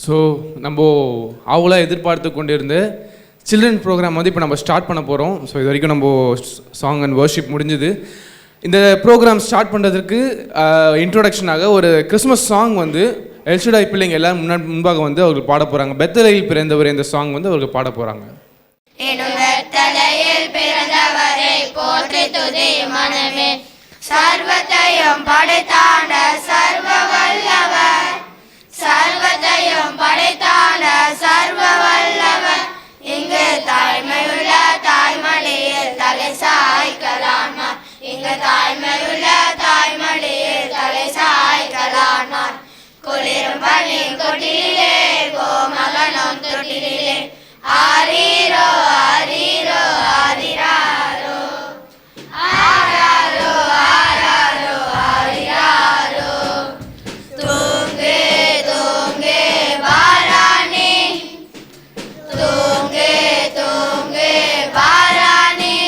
So நம்ம அவங்களா எதிர்பார்த்து கொண்டிருந்த சில்ட்ரன் ப்ரோக்ராம் வந்து இப்போ நம்ம ஸ்டார்ட் பண்ண போகிறோம். ஸோ இது வரைக்கும் நம்ம சாங் அண்ட் வர்ஷிப் முடிஞ்சுது. இந்த ப்ரோக்ராம் ஸ்டார்ட் பண்ணுறதுக்கு இன்ட்ரோடக்ஷனாக ஒரு கிறிஸ்மஸ் சாங் வந்து எல்ஷடாய் பிள்ளைங்க எல்லாம் முன்பாக வந்து அவர்கள் பாட போகிறாங்க. பெத்தலையில் பிறந்தவர் இந்த சாங் வந்து அவர்கள் பாட போகிறாங்க. சர்வத்தையும் படைத்தாண்ட சர்வ வல்லவர், சர்வத்தையும் படைத்தாண்ட சர்வ வல்லவர், இங்கு தாய்மையுள்ள தாய்மடியில் தலை சாய்க்கலானார், இங்கு தாய்மையுள்ள தாய்மடியில் தலை சாய்க்கலானார். குளிரும் பனி கொட்டிலே கோமகனும் தொட்டிலே ஆரீரோ ஆரீரோ ஆரிராரோ ஆராரோ ஆராரோ ஆரிராரோ. தூங்கு தூங்கு வாராணி, தூங்கு தூங்கு வாராணி,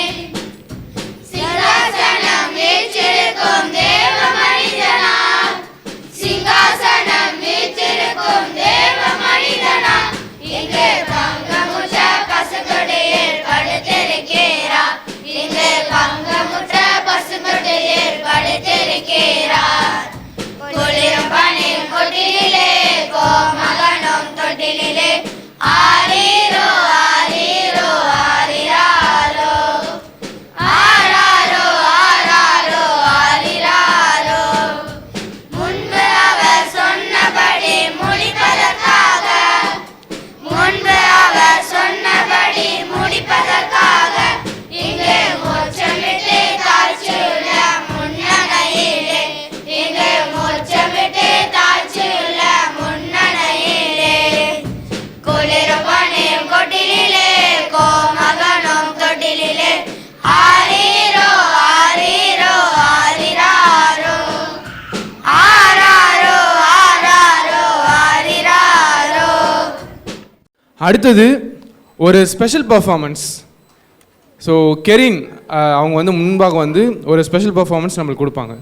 சிங்காசனம் வீற்றிருக்கும் தேவ மனிதனா, சிங்காசனம் வீற்றிருக்கும் தேவ மனிதனா, இங்கு பங்கமுற்ற பசுங்கொடியில் படுத்திருக்கிறார், இங்கு பங்கமுற்ற பசுங்கொடியில் படுத்திருக்கிறார். குளிரும் பனி கொட்டிலே கோமகனும் தொட்டிலே ஆரீரோ ஆரீரோ ஆரிராரோ ஆராரோ ஆராரோ ஆரிராரோ. முன்பு அவர் சொன்னபடி முடிப்பதற்காக, முன்பு அவர் சொன்னபடி முடிப்பதற்காக, இங்கு மோட்சமிட்டு தாழ்ச்சியுள்ள முன்னணையிலே, இங்கு மோட்சமிட்டு தாழ்ச்சியுள்ள முன்னணையிலே. குளிரும் பனியும் கொட்டிலே கோமகனும் தொட்டிலே ஆரீரோ ஆரீரோ ஆரிராரோ ஆராரோ ஆராரோ ஆரிராரோ. அடுத்தது ஒரு ஸ்பெஷல் பர்ஃபார்மன்ஸ். ஸோ கெரின் அவங்க வந்து முன்பாக வந்து ஒரு ஸ்பெஷல் பர்ஃபார்மன்ஸ் நம்மளுக்கு கொடுப்பாங்க.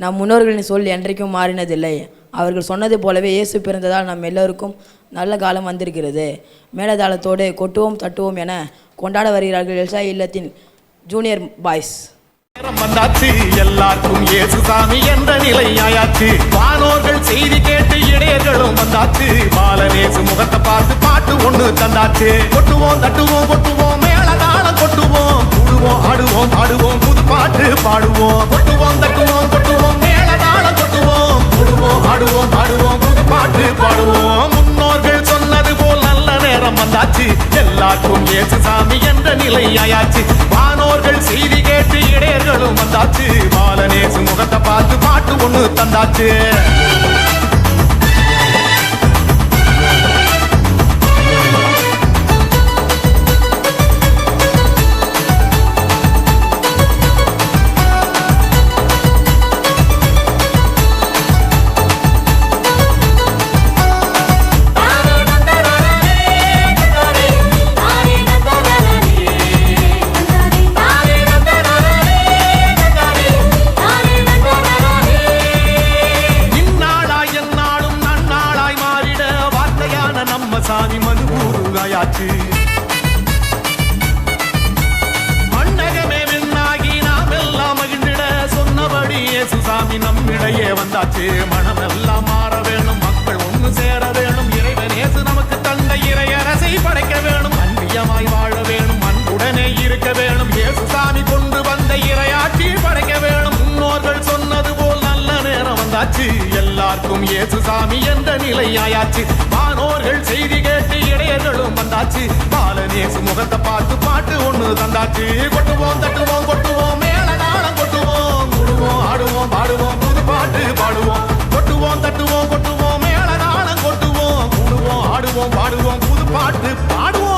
நம் முன்னோர்களின் சொல் என்றைக்கும் மாறினதில்லை. அவர்கள் சொன்னது போலவே இயேசு பிறந்ததால் நம் எல்லோருக்கும் நல்ல காலம் வந்திருக்கிறது. மேலதாளத்தோடு கொட்டுவோம் தட்டுவோம் என கொண்டாட வருகிறார்கள் எல்சா இல்லத்தின் ஜூனியர் பாய்ஸ். வந்தாச்சு எல்லாருக்கும் இயேசுசாமி என்ற நிலை ஆயாச்சு. வானோர்கள் செய்தி கேட்டு இடையர்களும் வந்தாச்சு. பாலநேசு முகத்தை பார்த்து பாட்டு ஒண்ணு தந்தாச்சு. கொட்டுவோம் தட்டுவோம் கொட்டுவோம் மேளதாளம் கொட்டுவோம், கூடுவோம் ஆடுவோம் பாடுவோம் புது பாட்டு பாடுவோம். கொட்டுவோம் தட்டுவோம் கொட்டுவோம் மேளதாளம் கொட்டுவோம், கூடுவோம் ஆடுவோம் பாடுவோம் புது பாட்டு பாடுவோம். முன்னோர்கள் சொன்னது போல் நல்ல நேரம் வந்தாச்சு. எல்லாருக்கும் இயேசுசாமி என்ற நிலை ஆயாச்சு. வானோர்கள் செய்தி கேட்டு இடையர்களும் வந்தாச்சு. பாலநேசு முகத்தை பார்த்து பாட்டு ஒண்ணு தந்தாச்சு. சாமி மனுபூருகாயாச்சு. மண்ணகமே விண்ணாகி நாம் எல்லாம் மகிழ்ந்திட சொன்னபடி இயேசுசாமி நம்மிடையே வந்தாச்சு. மனமெல்லாம் மாற வேணும், மக்கள் ஒன்று சேர வேணும். இறைவன் இயேசு நமக்கு தந்த இறையரசை படைக்க வேணும். அன்பியமாய் வாழ வேணும், அன்புடனே இருக்க வேணும். இயேசுசாமி கொண்டு வந்த இறையாட்சி படைக்க வேணும். முன்னோர்கள் சொன்னது போல் நல்ல நேரம் வந்தாச்சு. எல்லாருக்கும் இயேசுசாமி என்ற நிலை ஆயாச்சு. வானோர்கள் செய்தி கேட்டு இடையர்களும் வந்தாச்சு. பாலநேசு முகத்தை பார்த்து பாட்டு ஒண்ணு தந்தாச்சு. கொட்டுவோம் தட்டுவோம் கொட்டுவோம் மேளதாளம் கொட்டுவோம், கூடுவோம் ஆடுவோம் பாடுவோம் புது பாட்டு பாடுவோம். கொட்டுவோம் தட்டுவோம் கொட்டுவோம் மேளதாளம் கொட்டுவோம், கூடுவோம் ஆடுவோம் பாடுவோம் புது பாட்டு பாடுவோம்.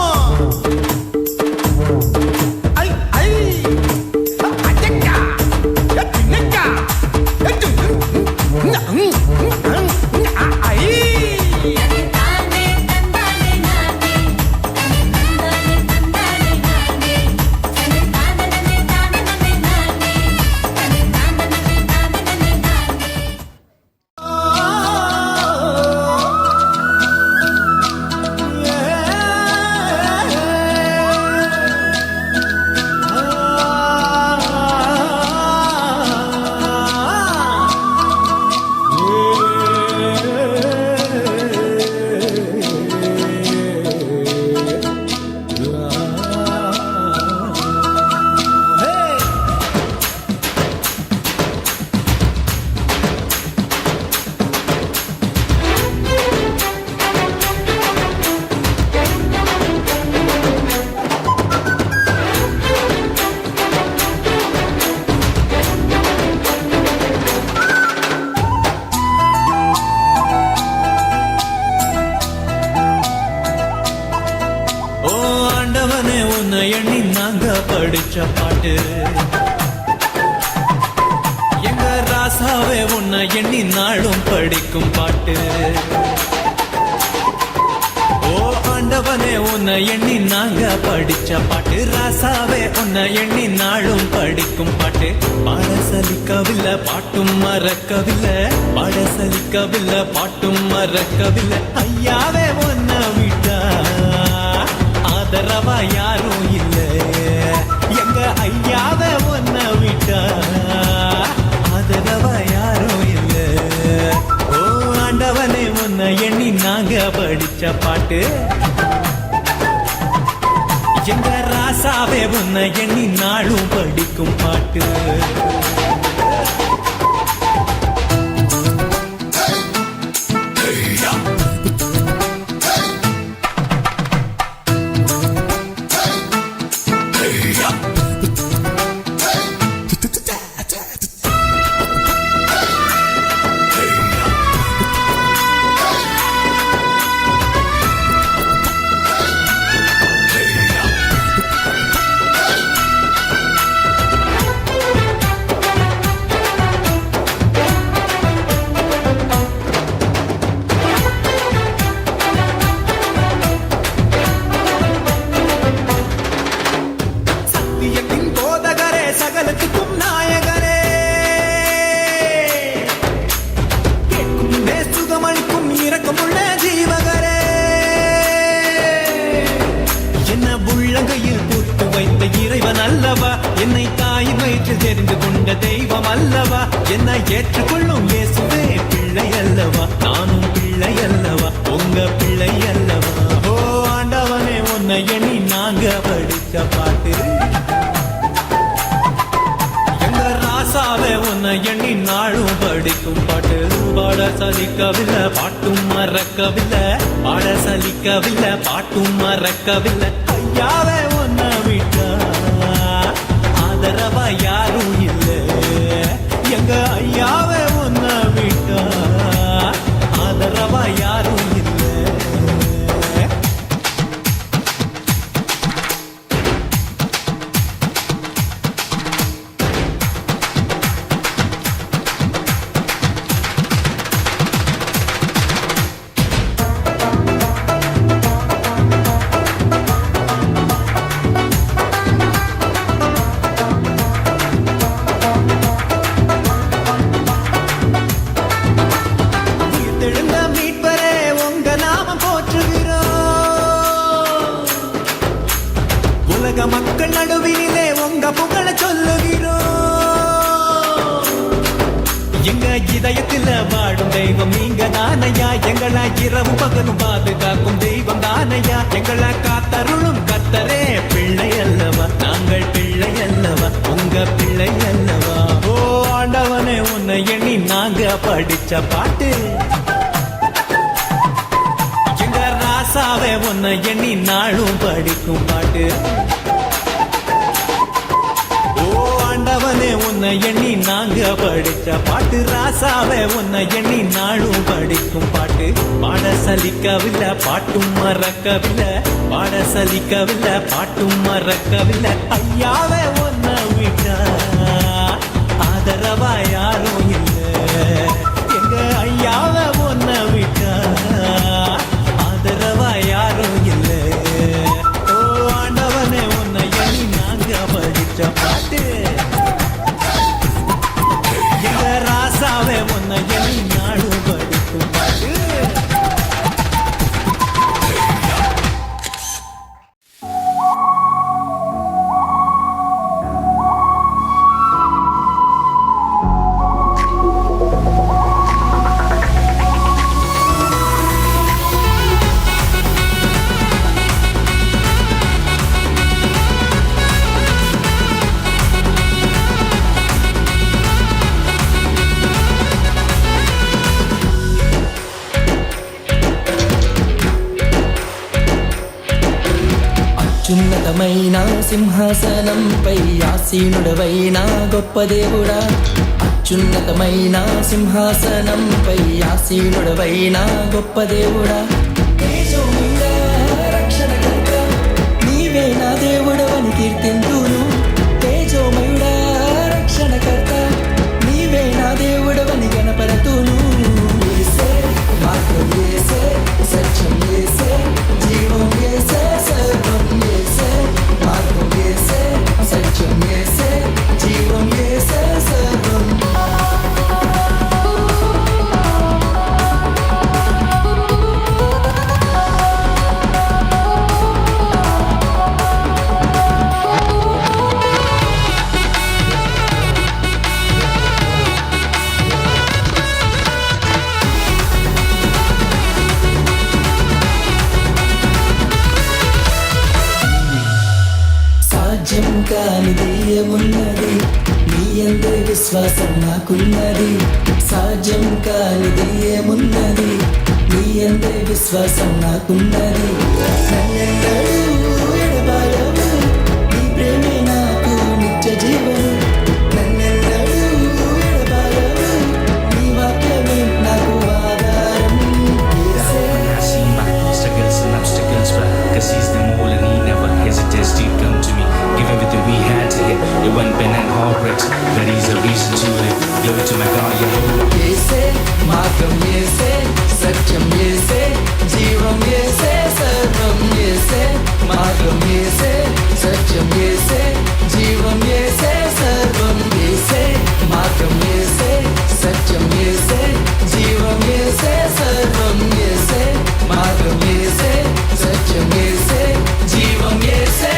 எண்ணி நாங்க படிச்ச பாட்டு, எங்க ராசாவே உன்னை எண்ணி நாளும் படிக்கும் பாட்டு. ஓ ஆண்டவனே உன்னை எண்ணி நாங்க படிச்ச பாட்டு, ராசாவே உன்னை எண்ணி நாளும் படிக்கும் பாட்டு. பாட சலிக்கவில்லை பாட்டும் மறக்கவில்லை, பாட சலிக்கவில்லை பாட்டும் மறக்கவில்லை. ஐயாவே உன்னை விட்டா ஆதரவா யாரும் இல்ல, எங்க ஐயாவை ஒன்ன விட்டா ஆதரவா யாரும் இல்ல. ஓ ஆண்டவனே உன்னை எண்ணி நாங்க படிச்ச பாட்டு, எங்க ராசாவே உன்னை எண்ணி நாளும் படிக்கும் பாட்டு. உள்ளங்கையில் பூத்து வைத்த இறைவன் அல்லவா, என்னை தாயின் வயிற்றில் தெரிந்து கொண்ட தெய்வம் அல்லவா, என்னை ஏற்றுக்கொள்ளும் இயேசுவே பிள்ளை அல்லவா, நானும் பிள்ளை அல்லவா, உங்க பிள்ளை அல்லவா. ஓ ஆண்டவனே உன்னை எண்ணி நாங்க படிச்ச பாட்டு, எங்க ராசாவே உன்னை எண்ணி நாளும் படிக்கும் பாட்டு. பாட சலிக்கவில்லை பாட்டும் மறக்கவில்லை, பாட சலிக்கவில்லை பாட்டும் மறக்கவில்லை. ஐயாவே உன்னை விட்டா ஆதரவா யாரும் இல்லை, எங்க ஐயாவே உன்னை விட்டா ஆதரவா யாரும் இல்லை. மக்கள் நடுவிலே உங்க புகழ சொல்லுகிறோம், எங்க இதயத்தில் வாடும் தெய்வம் நீங்க தானையா, எங்களை இரவு பகலும் பாதுகாக்கும் தெய்வம் தானையா, எங்களை காத்தருளும் கர்த்தரே பிள்ளை அல்லவா, நாங்கள் பிள்ளை அல்லவா, உங்க பிள்ளை அல்லவா. ஓ ஆண்டவனே உன்னை எண்ணி நாங்க படிச்ச பாட்டு, எங்க ராசாவே உன்னை எண்ணி நாளும் படிக்கும் பாட்டு. ஆண்டவனே உன்னை எண்ணி நாங்க படிச்ச பாட்டு, ராசாவே உன்னை எண்ணி நாளும் படிக்கும் பாட்டு. பாட சலிக்கவில்லை பாட்டும் மறக்கவில்லை, பாட சலிக்கவில்லை பாட்டும் மறக்கவில்லை. ஐயாவே உன்னை விட்டா ஆதரவா யாரும் இல்லை, எங்க ஐயாவே உன்னை விட்டா ஆதரவா யாரும் இல்லை. ஓ ஆண்டவனே உன்னை எண்ணி நாங்க படிச்ச பாட்டு, ராசாவே உன்னை எண்ணி நாளும் படிக்கும் பாட்டு. అత్యున్నతమైన సింహాసనంపై ఆసీనుడవైన గొప్ప దేవుడా, అత్యున్నతమైన సింహాసనంపై ఆసీనుడవైన గొప్ప దేవుడా, తేజోమయుడా రక్షణకర్త నీవే నా దేవుడవని కీర్తింతును, తేజోమయుడా రక్షణకర్త నీవే నా దేవుడవని గణపరతును. యేసే మార్గం యేసే సత్యం యేసే జీవం యేసే సర్వం యేసే, మార్గం యేసే సత్యం యేసే జీవం యేసే సర్వం. సాధ్యం కానిది ఏమున్నది, నీ యందే విశ్వాసం నాకున్నది, సాధ్యం కానిది ఏమున్నది, నీ యందే విశ్వాసం నాకున్నది. నన్నెన్నడూ ఎడబాయవు, నీ ప్రేమే నాకు నిత్య జీవము, నన్నెన్నడూ ఎడబాయవు, నీ వాక్యమే నాకు ఆధారం. Struggles and obstacles, but cause he's the mole and he never hesitates to come to me. Give everything we had to get. It went been and heartbreaks, but he's a reason to live. Glory to my God, Yehovah. యేసే మార్గం యేసే సత్యం యేసే జీవం యేసే సర్వం యేసే, మార్గం యేసే సత్యం యేసే జీవం యేసే సర్వం యేసే, మార్గం యేసే సత్యం యేసే జీవం యేసే సర్వం యేసే, మార్గం యేసే సత్యం యేసే జీవం యేసే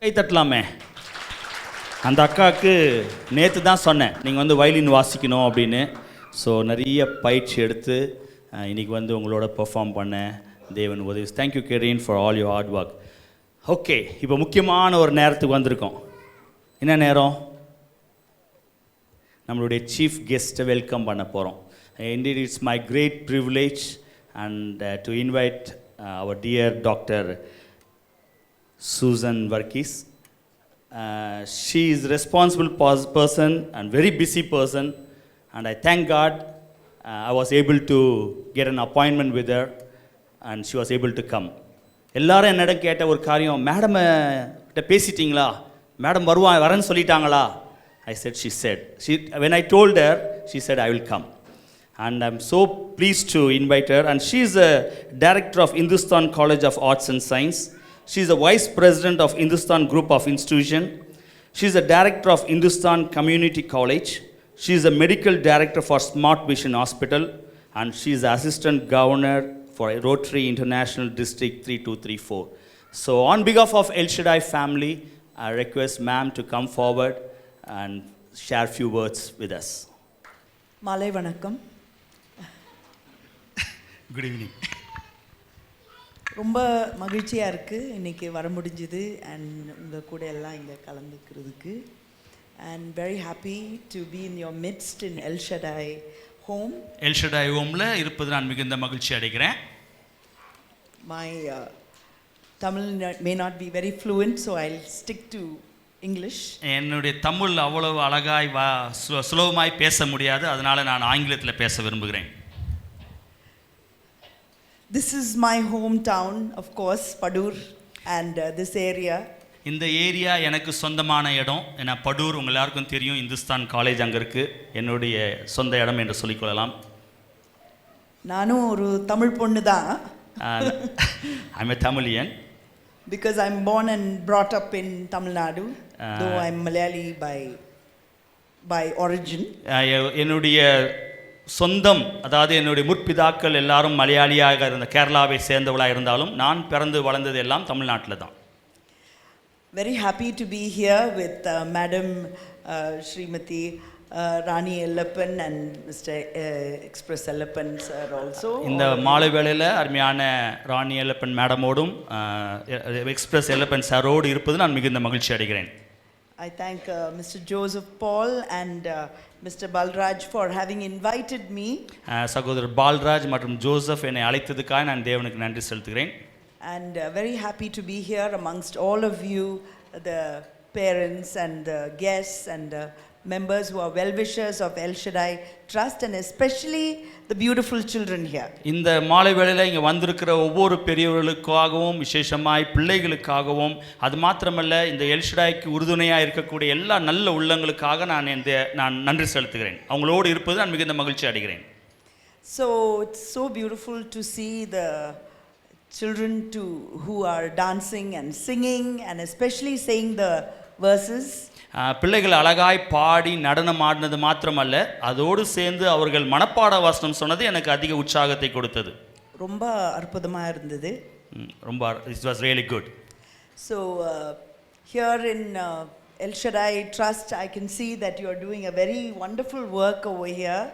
கை தட்டலாமே. அந்த அக்காவுக்கு நேற்று தான் சொன்னேன் நீங்கள் வந்து வயலின் வாசிக்கணும் அப்படின்னு. ஸோ நிறைய பயிற்சி எடுத்து இன்றைக்கி வந்து உங்களோட பெர்ஃபார்ம் பண்ணேன். தேவன் உதவி. Thank you Karen for all your hard work. Okay, இப்போ முக்கியமான ஒரு நேரத்துக்கு வந்திருக்கோம். என்ன நேரம்? நம்மளுடைய சீஃப் கெஸ்ட்டை வெல்கம் பண்ண போகிறோம். Indeed, it's my great privilege and to invite our dear Dr. Susan Varghese. She is a responsible person and very busy person, and I thank God I was able to get an appointment with her and she was able to come. எல்லாரும் என்னிடம் கேட்ட ஒரு காரியம், madam கிட்ட பேசிட்டீங்களா, madam வரேன்னு சொல்லிட்டாங்களா? I said, when I told her, she said I will come. And I'm so pleased to invite her. And she is a director of Hindustan College of Arts and Science. She is a vice president of Hindustan Group of Institution. She is a director of Hindustan Community College. She is a medical director for Smart Vision Hospital. And she is assistant governor for Rotary International District 3234. So on behalf of El Shaddai family, I request ma'am to come forward and share few words with us. மாலை வணக்கம். Good evening. ரொம்ப மகிழ்ச்சியாக இருக்குது இன்றைக்கி வர முடிஞ்சுது and உங்கள் கூட எல்லாம் இங்கே கலந்துக்கிறதுக்கு. And very happy to be in your midst in El Shaddai home. El Shaddai ஹோமில் இருப்பது நான் மிகுந்த மகிழ்ச்சி அடைகிறேன். My Tamil may not be very fluent, so I stick to English. என்னுடைய தமிழ் அவ்வளவு அழகாய் சுலபமாய் பேச முடியாது, அதனால் நான் ஆங்கிலத்தில் பேச விரும்புகிறேன். This is my hometown, of course, Padur, and this area. இந்த ஏரியா எனக்கு சொந்தமான இடம். ஏன்னா படூர் உங்கள் எல்லாருக்கும் தெரியும், இந்துஸ்தான் காலேஜ் அங்கே இருக்குது. என்னுடைய சொந்த இடம் என்று சொல்லிக்கொள்ளலாம். நானும் ஒரு தமிழ் பொண்ணு தான். I'm a Tamilian. Because I'm born and brought up in Tamil Nadu, though I'm Malayali by origin. என்னுடைய சொந்தம், அதாவது என்னுடைய முற்பிதாக்கள் எல்லாரும் மலையாளியாக இருந்த கேரளாவை சேர்ந்தவளாக இருந்தாலும் நான் பிறந்து வளர்ந்தது எல்லாம் தமிழ்நாட்டில் தான். Very happy to be here with Madam Srimati Rani Ellappan and Mr. Express Ellappan sir also. இந்த மாலை வேளையில் அருமையான ராணி எல்லப்பன் மேடமோடும் எக்ஸ்பிரஸ் எல்லப்பன் சாரோடு இருப்பது நான் மிகுந்த மகிழ்ச்சி அடைகிறேன். I thank Mr. Joseph Paul and Mr. Balraj for having invited me. சகோதரர் பால்ராஜ் மற்றும் ஜோசப் என்னை அழைத்ததுக்காக நான் தேவனுக்கு நன்றி செலுத்துகிறேன். And very happy to be here amongst all of you, the parents and the guests and members who are well-wishers of El Shaddai Trust, and especially the beautiful children here. இந்த மாலை வேளையில் இங்கே வந்திருக்கிற ஒவ்வொரு பெரியவர்களுக்காகவும் விசேஷமாய் பிள்ளைகளுக்காகவும் அது மாத்திரமல்ல இந்த எல் ஷடாய்க்கு உறுதுணையாக இருக்கக்கூடிய எல்லா நல்ல உள்ளங்களுக்காக நான் நன்றி செலுத்துகிறேன். அவங்களோடு இருப்பது நான் மிகுந்த மகிழ்ச்சி அடைகிறேன். So it's so beautiful to see the children who are dancing and singing and especially saying the verses. பிள்ளைகள் அழகாய் பாடி நடனம் ஆடினது மாத்திரமல்ல, அதோடு சேர்ந்து அவர்கள் மனப்பாட வசனம் சொன்னது எனக்கு அதிக உற்சாகத்தை கொடுத்தது. ரொம்ப அற்புதமாக இருந்தது. ரொம்ப it was really good. So here in El Shaddai Trust I can see that you are doing a very wonderful work over here,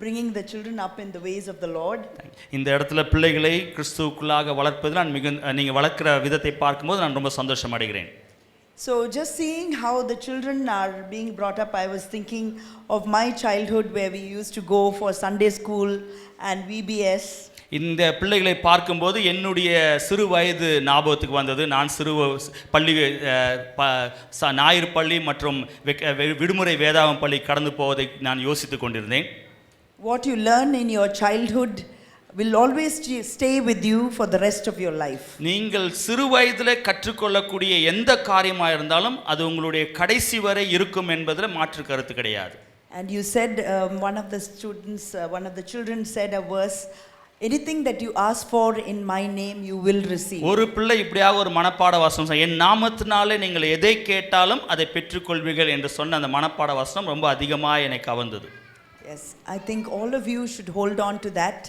bringing the children up in the ways of the Lord. இந்த இடத்துல பிள்ளைகளை கிறிஸ்துவுக்குள்ளாக வளர்ப்பது நீங்கள் வளர்க்கிற விதத்தை பார்க்கும்போது நான் ரொம்ப சந்தோஷம் அடைகிறேன். So just seeing how the children are being brought up, I was thinking of my childhood where we used to go for Sunday school and VBS. இந்த பிள்ளைகளை பார்க்கும்போது என்னுடைய சிறு வயது ஞாபகத்துக்கு வந்தது. நான் பள்ளி ஞாயிறு பள்ளி மற்றும் விடுமுறை வேதாகம் பள்ளி கடந்து போவதை நான் யோசித்து கொண்டிருந்தேன். What you learn in your childhood will always stay with you for the rest of your life. நீங்கள் சிறு வயதில் கற்றுக்கொள்ளக்கூடிய எந்த காரியமாக இருந்தாலும் அது உங்களுடைய கடைசி வரை இருக்கும் என்பதில் மாற்று கருத்து கிடையாது. And you said one of the children said a verse, anything that you ask for in my name you will receive. ஒரு பிள்ளை இப்படியாக ஒரு மனப்பாட வசனம், என் நாமத்தினாலே நீங்கள் எதை கேட்டாலும் அதை பெற்றுக்கொள்வீர்கள் என்று சொன்ன அந்த மனப்பாட வசனம் ரொம்ப அதிகமாக என்னை கவர்ந்தது. Yes, I think all of you should hold on to that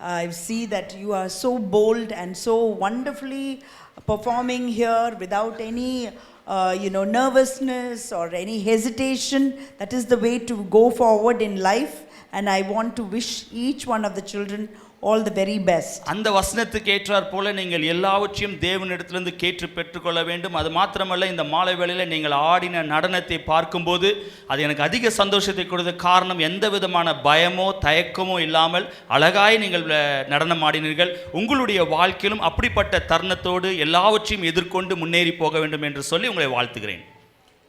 I see that you are so bold and so wonderfully performing here without any nervousness or any hesitation. That is the way to go forward in life, and I want to wish each one of the children all the very best. அந்த வசனத்துக்கு ஏற்றார் போல நீங்கள் எல்லாவற்றையும் தேவனிடத்திலிருந்து கேட்டு பெற்றுக்கொள்ள வேண்டும். அது மாத்திரமல்ல, இந்த மாலை வேளையில் நீங்கள் ஆடின நடனத்தை பார்க்கும்போது அது எனக்கு அதிக சந்தோஷத்தை கொடுத்த காரணம், எந்த விதமான பயமோ தயக்கமோ இல்லாமல் அழகாய் நீங்கள் நடனம் ஆடினீர்கள். உங்களுடைய வாழ்க்கையிலும் அப்படிப்பட்ட தருணத்தோடு எல்லாவற்றையும் எதிர்கொண்டு முன்னேறி போக வேண்டும் என்று சொல்லி உங்களை வாழ்த்துகிறேன்.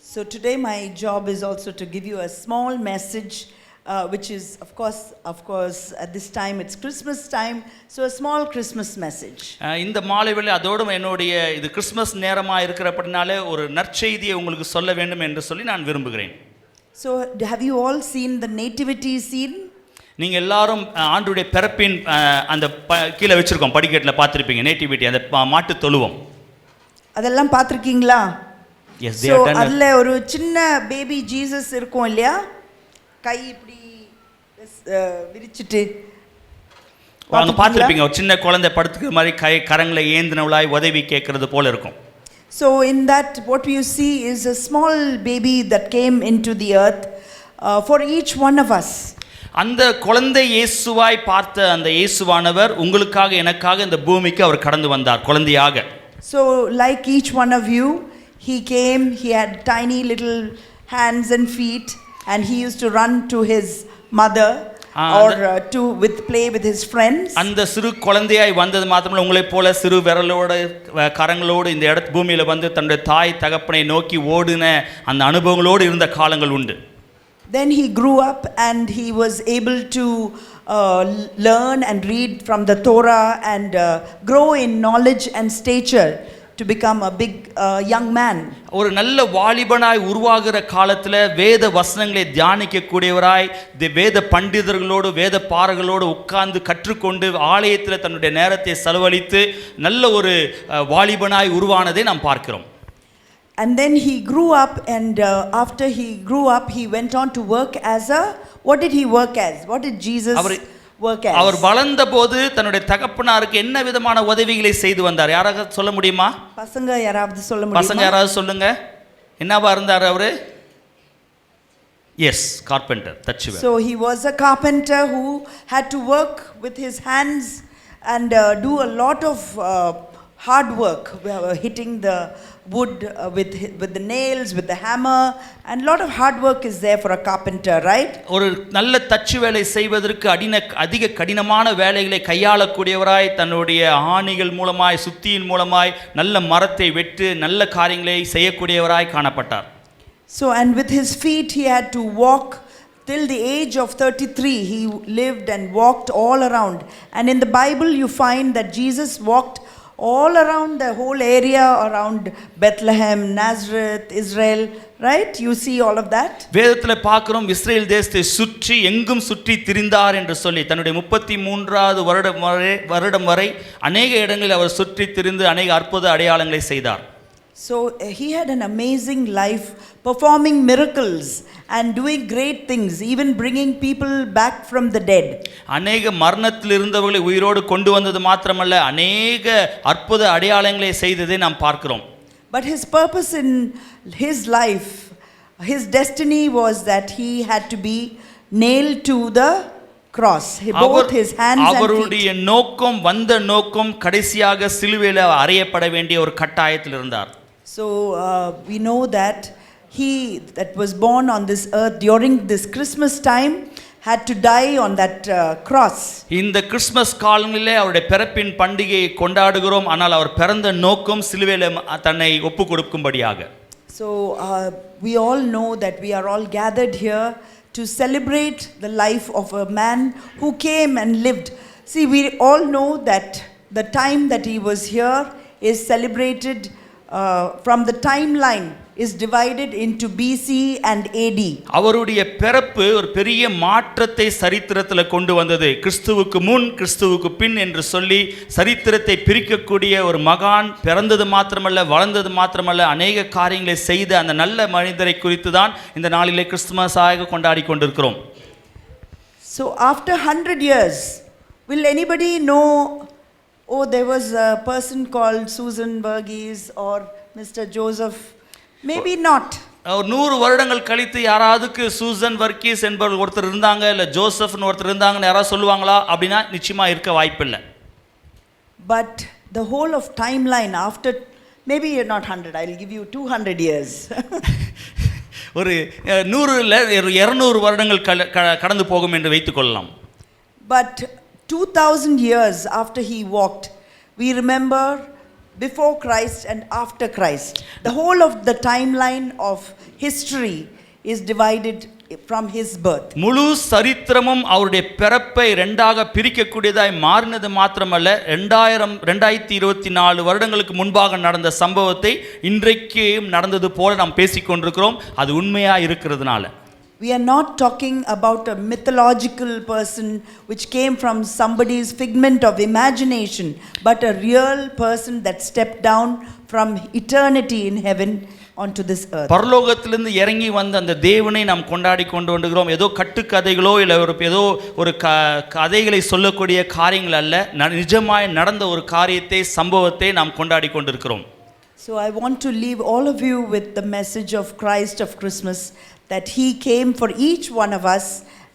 So today my job is also to give you a small message. Which is, of course, at this time it's Christmas time, so a small Christmas message. இந்த மாலை வேளை அதோடு என்னுடைய இது கிறிஸ்மஸ் நேரமாக இருக்கிறபடினாலே ஒரு நற்செய்தியை உங்களுக்கு சொல்ல வேண்டும் என்று சொல்லி நான் விரும்புகிறேன். So have you all seen the nativity scene? நீங்கள் எல்லாரும் ஆண்டுடைய பிறப்பின் அந்த கீழே வச்சிருக்கோம் படிக்கட்டில் பார்த்துருப்பீங்க, நேட்டிவிட்டி, அந்த மாட்டு தொழுவம். அதெல்லாம் பார்த்துருக்கீங்களா? Yes, they are done. அதில் ஒரு சின்ன பேபி ஜீசஸ் இருக்கும் இல்லையா, கை இப்படி விரிச்சிட்டு அவங்க பார்த்துருப்பீங்க, ஒரு சின்ன குழந்தை படுத்துக்கிற மாதிரி கரங்களை ஏந்தினவளாய் உதவி கேட்கறது போல இருக்கும். So in that what you see is a small baby that came into the earth for each one of us. அந்த குழந்தை இயேசுவாய் பார்த்த அந்த இயேசுவானவர் உங்களுக்காக எனக்காக இந்த பூமிக்கு அவர் கடந்து வந்தார் குழந்தையாக. So like each one of you, he came, he had tiny little hands and feet, and he used to run to his mother or to play with his friends. அந்த சிறு குழந்தையாய் வந்தது மாத்திரமல்ல, உங்களைப் போல சிறு விரலோட கரங்களோடு இந்த பூமியில வந்து தன்னுடைய தாய் தகப்பனை நோக்கி ஓடின அந்த அனுபவங்களோடு இருந்த காலங்கள் உண்டு. Then he grew up and he was able to learn and read from the Torah and grow in knowledge and stature to become a big young man. ஒரு நல்ல வாலிபனாய் உருவாகிற காலத்தில் வேத வசனங்களை தியானிக்க கூடியவராய் வேத பண்டிதர்களோடு வேத பாரர்களோடு உட்கார்ந்து கற்றுக்கொண்டு ஆலயத்தில் தன்னுடைய நேரத்தை செலவழித்து நல்ல ஒரு வாலிபனாய் உருவானதை நாம் பார்க்கிறோம். And then he grew up, and after he grew up he went on to work as what did he work as? What did Jesus work as? அவர் வளர்ந்த போது தன்னுடைய தகப்பனாருக்கு என்ன விதமான உதவிகளை செய்து வந்தார்? யாராவது சொல்ல முடியுமா? பசங்க யாராவது சொல்ல முடியுமா? பசங்க யாராவது சொல்லுங்க, என்னவா இருந்தார் அவரு? எஸ், கார்பெண்டர், தச்சுவர். So he was a carpenter who had to work with his hands and do a lot of hard work, hitting the wood with the nails, with the hammer, and lot of hard work is there for a carpenter, right? ஒரு நல்ல தச்சு வேலை செய்வதற்கு அதிக கடினமான வேலைகளை கையாளக்கூடியவராய் தன்னுடைய ஆணிகள் மூலமாய் சுத்தியின் மூலமாய் நல்ல மரத்தை வெட்டு நல்ல காரியங்களை செய்யக்கூடியவராய் காணப்பட்டார். So and with his feet he had to walk till the age of 33. He lived and walked all around, and in the Bible you find that Jesus walked all around the whole area around Bethlehem, Nazareth, Israel, right? You see all of that? வேதத்துல பார்க்கிறோம், Israel தேசத்தை சுற்றி எங்கும் சுற்றி திரிந்தார் என்று சொல்லி தன்னுடைய 33வது வருடம் வரை அநேக இடங்களில் அவர் சுற்றி திரிந்து அநேக அற்புத அடையாளங்களை செய்தார். So he had an amazing life, performing miracles and doing great things, even bringing people back from the dead. அநேக மரணத்தில் இருந்தவர்களை உயிரோடு கொண்டு வந்தது மாத்திரமல்ல, அநேக அற்புத அடையாளங்களை செய்ததை நாம் பார்க்கிறோம். But his purpose in his life, his destiny was that he had to be nailed to the cross. Both his hands and feet. அவருடைய நோக்கம், வந்த நோக்கம் கடைசியாக சிலுவையில் அறையப்பட வேண்டிய ஒரு கட்டாயத்தில் இருந்தார். So we know that he that was born on this earth during this Christmas time had to die on that cross. இந்த கிறிஸ்மஸ் காலங்களிலே அவருடைய பிறப்பின் பண்டிகையை கொண்டாடுகிறோம், ஆனால் அவர் பிறந்த நோக்கம் சிலுவையில் தன்னை ஒப்புக் கொடுக்கும்படியாக. So we all know that we are all gathered here to celebrate the life of a man who came and lived. See, we all know that the time that he was here is celebrated from the timeline is divided into BC and AD. அவருடைய பிறப்பு ஒரு பெரிய மாற்றத்தை சரித்திரத்தில் கொண்டு வந்தது. கிறிஸ்துவுக்கு முன் கிறிஸ்துவுக்கு பின் என்று சொல்லி சரித்திரத்தை பிரிக்கக்கூடிய ஒரு மகான் பிறந்தது மாத்திரமல்ல, வளர்ந்தது மாத்திரமல்ல, அநேக காரியங்களை செய்த அந்த நல்ல மனிதரை குறித்து தான் இந்த நாளிலே கிறிஸ்துமஸாக கொண்டாடி கொண்டிருக்கிறோம். So after 100 years, Will anybody know, oh, there was a person called Susan Verghese or Mr. Joseph? Maybe not. ஒரு 100 வருடங்கள் கழித்து யாராவதுக்கு சூசன் வர்கீஸ் என்பவர் ஒருத்தர் இருந்தாங்க, இல்லை ஜோசப்னு ஒருத்தர் இருந்தாங்கன்னு யாராவது சொல்லுவாங்களா அப்படின்னா நிச்சயமாக இருக்க வாய்ப்பில்லை. But the whole of timeline after, maybe you're not 100, I'll give you 200 years. ஒரு 100 இல்லை 200 வருடங்கள் கடந்து போகும் என்று வைத்துக்கொள்ளலாம். But 2000 years after he walked, we remember before Christ and after Christ. The whole of the timeline of history is divided from his birth. முழு சரித்திரமும் அவருடைய பிறப்பை ரெண்டாக பிரிக்கக்கூடியதாய் மாறினது மாத்திரமல்ல, 2024 வருடங்களுக்கு முன்பாக நடந்த சம்பவத்தை இன்றைக்கு நடந்தது போல நாம் பேசிக்கொண்டிருக்கிறோம். அது உண்மையாக இருக்கிறதுனால. We are not talking about a mythological person which came from somebody's figment of imagination, but a real person that stepped down from eternity in heaven onto this earth. பரலோகத்திலிருந்து இறங்கி வந்த அந்த தேவனை நாம் கொண்டாடி கொண்டு வந்துகிறோம். ஏதோ கட்டுக்கதைகளோ இல்லை ஏதோ ஒரு கதைகளை சொல்லக்கூடிய காரியங்கள் அல்ல, நிஜமாய் நடந்த ஒரு காரியத்தை, சம்பவத்தை நாம் கொண்டாடி கொண்டிருக்கிறோம். So I want to leave all of you with the message of Christ of Christmas, that he came for each one of us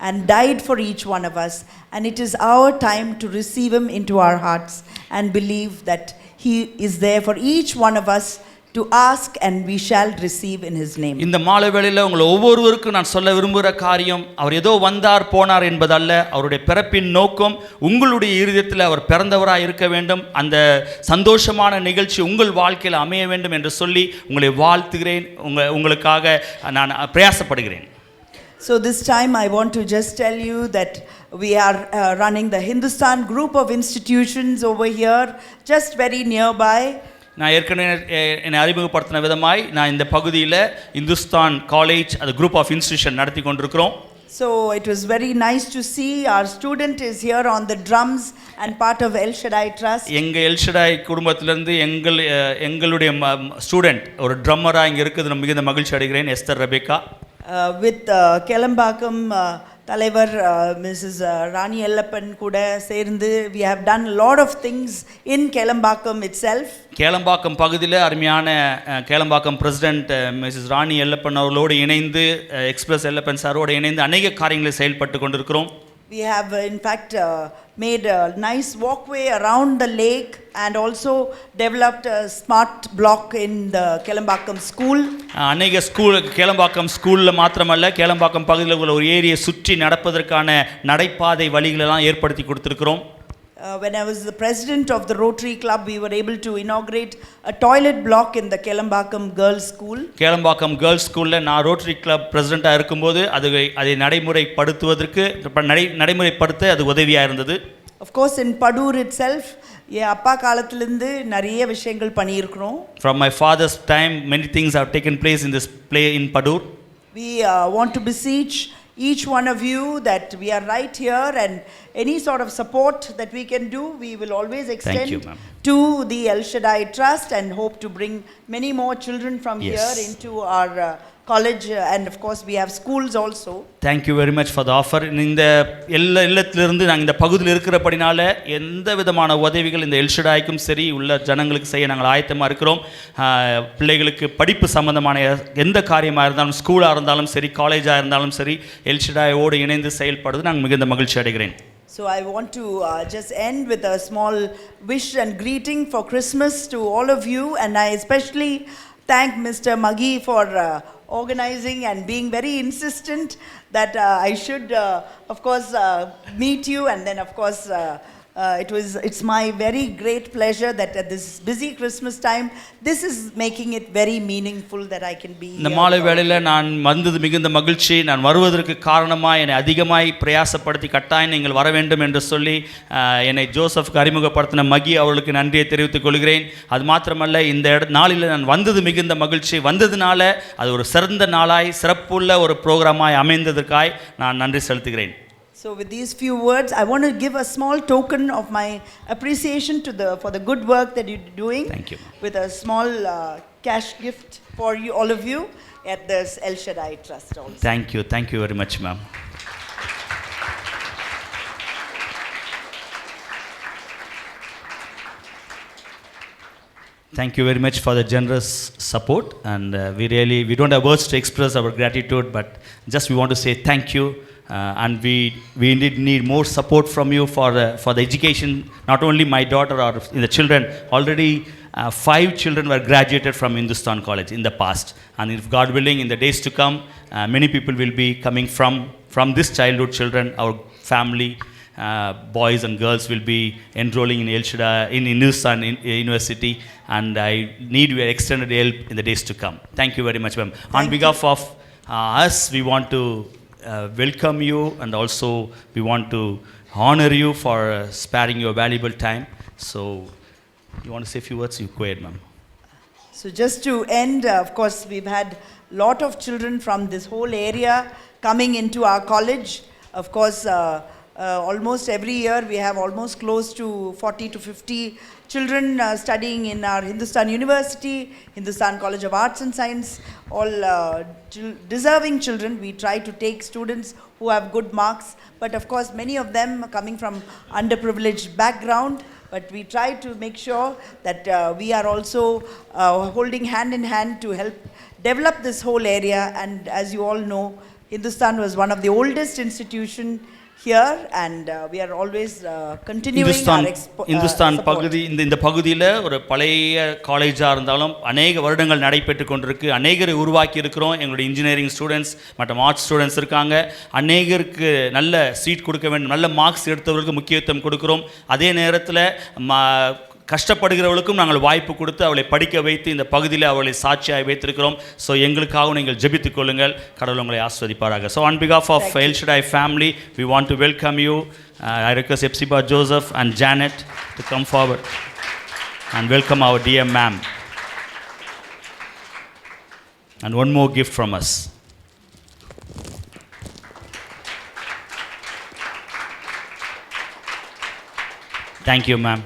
and died for each one of us, and it is our time to receive him into our hearts and believe that he is there for each one of us to ask, and we shall receive in his name. இந்த மாலை வேளையில் உங்களை ஒவ்வொருவருக்கும் நான் சொல்ல விரும்புகிற காரியம், அவர் ஏதோ வந்தார் போனார் என்பதல்ல. அவருடைய பிறப்பின் நோக்கம் உங்களுடைய இருதயத்தில் அவர் பிறந்தவராக இருக்க வேண்டும், அந்த சந்தோஷமான நிகழ்ச்சி உங்கள் வாழ்க்கையில் அமைய வேண்டும் என்று சொல்லி உங்களை வாழ்த்துகிறேன். உங்களுக்காக நான் பிரயாசப்படுகிறேன். So this time I want to just tell you that we are running the Hindustan group of institutions over here, just very nearby. நான் ஏற்கனவே என்னை அறிமுகப்படுத்தின விதமாய் நான் இந்த பகுதியில் இந்துஸ்தான் காலேஜ், அது குரூப் ஆஃப் இன்ஸ்டிடியூஷன் நடத்தி கொண்டிருக்கிறோம். So it was very nice to see our student is here on the drums and part of El Shaddai Trust. எங்கள் எல் ஷடாய் குடும்பத்திலிருந்து எங்களுடைய ஸ்டூடெண்ட் ஒரு ட்ரம்மராக இங்கே இருக்குது. நான் மிகுந்த மகிழ்ச்சி அடைகிறேன். Esther Rebecca. With Kelambakam Talaivar Mrs. Rani Ellappan கூட சேர்ந்து we have done a lot of things in Kelambakam itself. Kelambakkam பகுதியில் அருமையான கேளம்பாக்கம் பிரசிடென்ட் மிஸ்ஸஸ் ராணி எல்லப்பன் அவர்களோடு இணைந்து, எக்ஸ்பிரஸ் எல்லப்பன் சாரோடு இணைந்து அநேக காரியங்களை செயல்பட்டு கொண்டிருக்கிறோம். We have in fact made a nice walkway around the lake and also developed a smart block in the Kelambakam school. அநேக கேளம்பாக்கம் ஸ்கூலில் மாத்திரமல்ல, கேளம்பாக்கம் பகுதியில் உள்ள ஒரு ஏரியை சுற்றி நடப்பதற்கான நடைபாதை வழிகளெல்லாம் ஏற்படுத்தி கொடுத்துருக்கிறோம். When I was the president of the Rotary Club, we were able to inaugurate a toilet block in the Kelambakam Girls School. Kelambakkam girls ஸ்கூலில் நான் ரோட்டரி கிளப் பிரசிடெண்ட்டாக இருக்கும்போது அதை நடைமுறைப்படுத்த அது உதவியாக இருந்தது. Of course in Padur itself, அப்பா காலத்திலிருந்து நிறைய விஷயங்கள் பண்ணியிருக்கிறோம். From my father's time, many things have taken place in this play in Padur. We want to beseech each one of you that we are right here, and any sort of support that we can do, we will always extend to the El Shaddai Trust, and hope to bring many more children from here into our college, and of course we have schools also. Thank you very much for the offer. இந்த இல்லத்திலிருந்து நாங்கள் இந்த பகுதியில் இருக்கிறபடினால எந்த விதமான உதவிகள் இந்த எல்ஷடாய்க்கும் சரி உள்ள ஜனங்களுக்கு செய்ய நாங்கள் ஆயத்தமாக இருக்கிறோம். பிள்ளைகளுக்கு படிப்பு சம்பந்தமான எந்த காரியமாக இருந்தாலும், ஸ்கூலாக இருந்தாலும் சரி, காலேஜாக இருந்தாலும் சரி, எல்ஷடாயோடு இணைந்து செயல்படுறது நாங்கள் மிகுந்த மகிழ்ச்சி அடைகிறேன். So I want to just end with a small wish and greeting for Christmas to all of you, and I especially thank Mr. Maggie for organizing and being very insistent that I should of course meet you, and then of course it's my very great pleasure that at this busy Christmas time, this is making it very meaningful that I can be here. இந்த மாலை வேளையில் நான் வந்தது மிகுந்த மகிழ்ச்சி. நான் வருவதற்கு காரணமாக என்னை அதிகமாய் பிரயாசப்படுத்தி கட்டாயம் நீங்கள் வர வேண்டும் என்று சொல்லி என்னை ஜோசப்க்கு அறிமுகப்படுத்தின மகி அவர்களுக்கு நன்றியை தெரிவித்துக் கொள்கிறேன். அது மாத்திரமல்ல, இந்த நாளில் நான் வந்தது மிகுந்த மகிழ்ச்சி. வந்ததுனால அது ஒரு சிறந்த நாளாய், சிறப்புள்ள ஒரு ப்ரோக்ராமாய் அமைந்ததற்காய் நான் நன்றி செலுத்துகிறேன். So with these few words, I want to give a small token of my appreciation for the good work that you're doing. Thank you. With a small cash gift for you, all of you, at this El Shaddai Trust also. Thank you very much, ma'am. Thank you very much for the generous support, and we don't have words to express our gratitude, but just we want to say thank you, and we indeed need more support from you for the education. Not only my daughter or the children. Already 5 children were graduated from Hindustan College in the past, and if God willing, in the days to come, many people will be coming from this childhood children. Our family. Boys and girls will be enrolling in El Shaddai in Hindustan University, and I need your extended help in the days to come. Thank you very much, ma'am. On behalf of us, we want to welcome you, and also we want to honor you for sparing your valuable time. So, you want to say a few words? You go ahead, ma'am. So just to end, of course, we've had a lot of children from this whole area coming into our college. Of course, almost every year we have almost close to 40 to 50 children studying in our Hindustan University, Hindustan College of Arts and Science, all deserving children. We try to take students who have good marks, but of course many of them are coming from underprivileged background. But we try to make sure that we are also holding hand in hand to help develop this whole area. And as you all know, Hindustan was one of the oldest institution here, and we are always continuing our Hindustan support. பகுதி இந்த பகுதியில் ஒரு பழைய காலேஜாக இருந்தாலும் அநேக வருடங்கள் நடைபெற்று கொண்டிருக்கு. அநேகரை உருவாக்கி இருக்கிறோம். எங்களுடைய இன்ஜினியரிங் ஸ்டூடெண்ட்ஸ் மற்றும் ஆர்ட்ஸ் ஸ்டூடெண்ட்ஸ் இருக்காங்க. அநேகருக்கு நல்ல சீட் கொடுக்க வேண்டும், நல்ல மார்க்ஸ் எடுத்தவர்களுக்கு முக்கியத்துவம் கொடுக்குறோம். அதே நேரத்தில் கஷ்டப்படுகிறவர்களுக்கும் நாங்கள் வாய்ப்பு கொடுத்து அவளை படிக்க வைத்து இந்த பகுதியில் அவளை சாட்சியாக வைத்திருக்கிறோம். ஸோ எங்களுக்காக நீங்கள் ஜெபித்துக் கொள்ளுங்கள். கடவுள் உங்களை ஆஸ்வதிப்பாராக. ஸோ ஆன் பிகாஃப் of El Shaddai family, we want to welcome you. I request Epsiba Joseph and Janet to come forward and welcome our dear ma'am. And one more gift from us. Thank you, ma'am.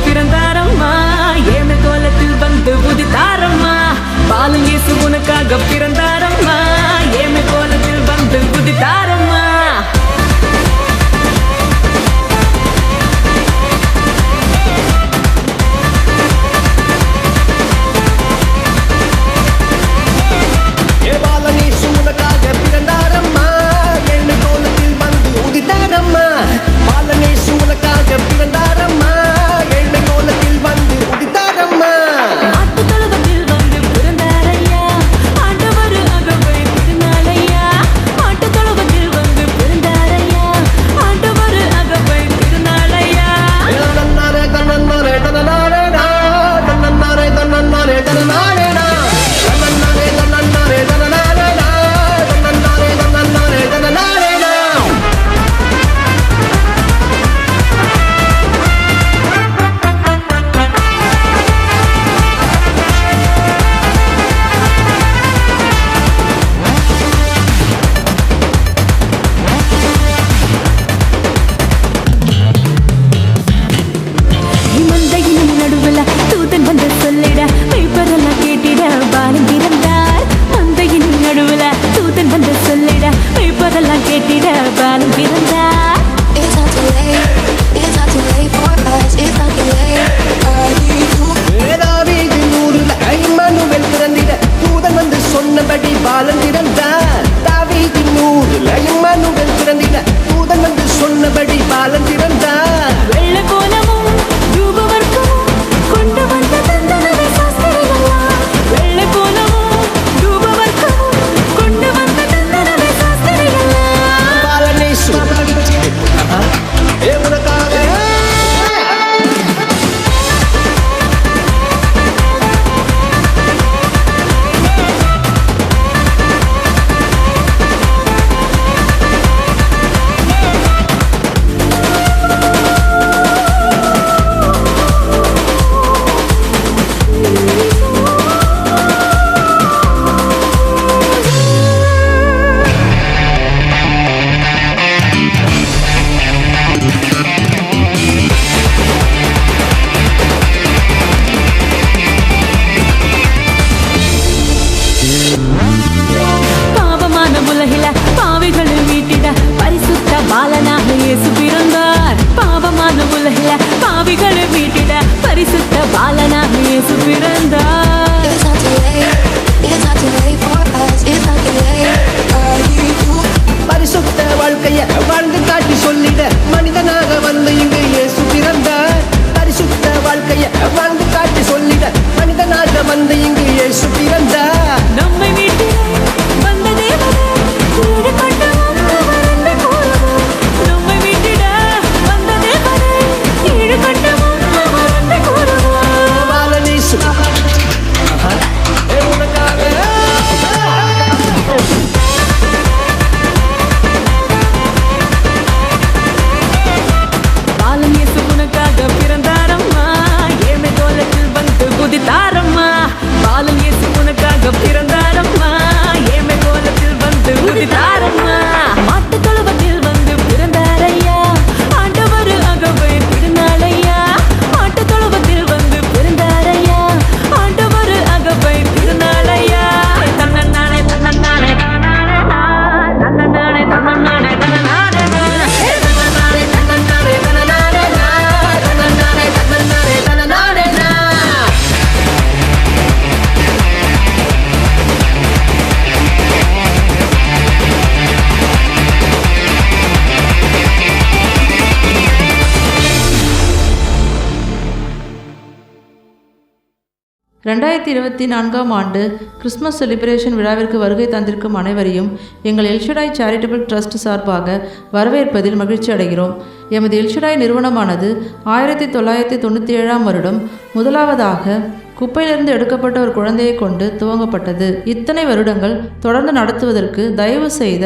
பிறந்தாரம்மா ஏம கோலத்தில் வந்து உதித்தாரம்மா. பாலன் இயேசு உனக்காக பிறந்தாரம்மா ஏம கோலத்தில் வந்து உதித்தாரம்மா. பாலன் இயேசு உனக்காக பிறந்தாரம்மா ஏம கோலத்தில் வந்து உதித்தாரம்மா. பாலன் இயேசு உனக்காக பிறந்தாரம்மா வந்து உதித்தாரம்மா. மாட்டு தொழுவத்தில் வந்து பிறந்தாரையா ஆண்டவர் அகவை திருநாளையா. மாட்டு தொழுவத்தில் வந்து பிறந்தாரையா ஆண்டவர் அகவை திருநாளையா. தன்னன்னாரே தன்னன்னாரே தன்னனாரேடா தன்னன்னாரே தன்னன்னாரே தன்னனாரேடா தன்னன்னாரே தன்னன்னாரே தன்னனாரேடா தன்னன்னாரே தன்னன்னாரே தன்னனாரேடா. நடுவில் தூதன் வந்து சொல்லிட பேப்பரெல்லாம் கேட்டிட பாலன் பிறந்தார். மந்தையின் நடுவில் தூதன் வந்து சொல்லிட பேப்பரெல்லாம் கேட்டிட பாலன் பிறந்தார். It's not too late for us. It's not too late. தாவீது ஊரில் இம்மானுவேல் பிறந்திட தூதன் வந்து சொன்னபடி பாலன் பிறந்தார். தாவீது ஊரில் இம்மானுவேல் பிறந்திட தூதன் வந்து சொன்னபடி பாலன் பிறந்தார். வெள்ளை கோலமும் தூபவர்க்கமும் கொண்டு வந்த தந்தனவே சாஸ்திரிகளா. வெள்ளை கோலமும் தூபவர்க்கமும் கொண்டு வந்த தந்தனவே சாஸ்திரிகளா. பாலனேசு 2024ஆம் ஆண்டு கிறிஸ்மஸ் செலிப்ரேஷன் விழாவிற்கு வருகை தந்திருக்கும் அனைவரையும் எங்கள் எல்ஷடாய் சேரிட்டபிள் ட்ரஸ்ட் சார்பாக வரவேற்பதில் மகிழ்ச்சி அடைகிறோம். எமது எல்ஷடாய் நிறுவனமானது 1997ஆம் வருடம் முதலாவதாக குப்பையிலிருந்து எடுக்கப்பட்ட ஒரு குழந்தையை கொண்டு துவங்கப்பட்டது. இத்தனை வருடங்கள் தொடர்ந்து நடத்துவதற்கு தயவு செய்த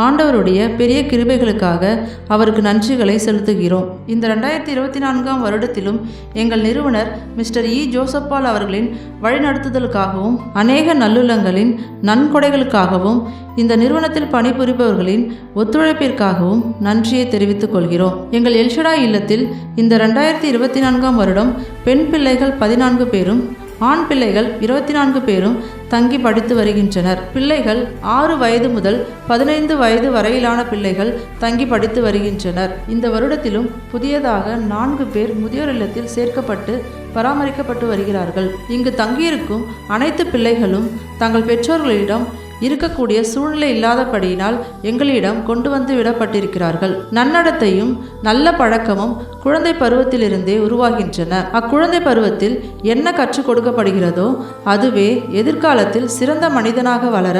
ஆண்டவருடைய பெரிய கிருபைகளுக்காக அவருக்கு நன்றிகளை செலுத்துகிறோம். இந்த 2024ஆம் வருடத்திலும் எங்கள் நிறுவனர் மிஸ்டர் ஜோசப் பால் அவர்களின் வழிநடத்துதலுக்காகவும் அநேக நல்லுள்ளங்களின் நன்கொடைகளுக்காகவும் இந்த நிறுவனத்தில் பணிபுரிபவர்களின் ஒத்துழைப்பிற்காகவும் நன்றியை தெரிவித்துக் கொள்கிறோம். எங்கள் எல்ஷடாய் இல்லத்தில் இந்த 2024ஆம் வருடம் பெண் பிள்ளைகள் 14 பேரும் ஆண் பிள்ளைகள் 24 பேரும் தங்கி படித்து வருகின்றனர். பிள்ளைகள் 6 வயது முதல் 15 வயது வரையிலான பிள்ளைகள் தங்கி படித்து வருகின்றனர். இந்த வருடத்திலும் புதியதாக 4 பேர் முதியோர் இல்லத்தில் சேர்க்கப்பட்டு பராமரிக்கப்பட்டு வருகிறார்கள். இங்கு தங்கியிருக்கும் அனைத்து பிள்ளைகளும் தங்கள் பெற்றோர்களிடம் இருக்கக்கூடிய சூழ்நிலை இல்லாதபடியினால் எங்களிடம் கொண்டு வந்து விடப்பட்டிருக்கிறார்கள். நன்னடத்தையும் நல்ல பழக்கமும் குழந்தை பருவத்திலிருந்தே உருவாகின்றன. அக்குழந்தை பருவத்தில் என்ன கற்றுக் கொடுக்கப்படுகிறதோ அதுவே எதிர்காலத்தில் சிறந்த மனிதனாக வளர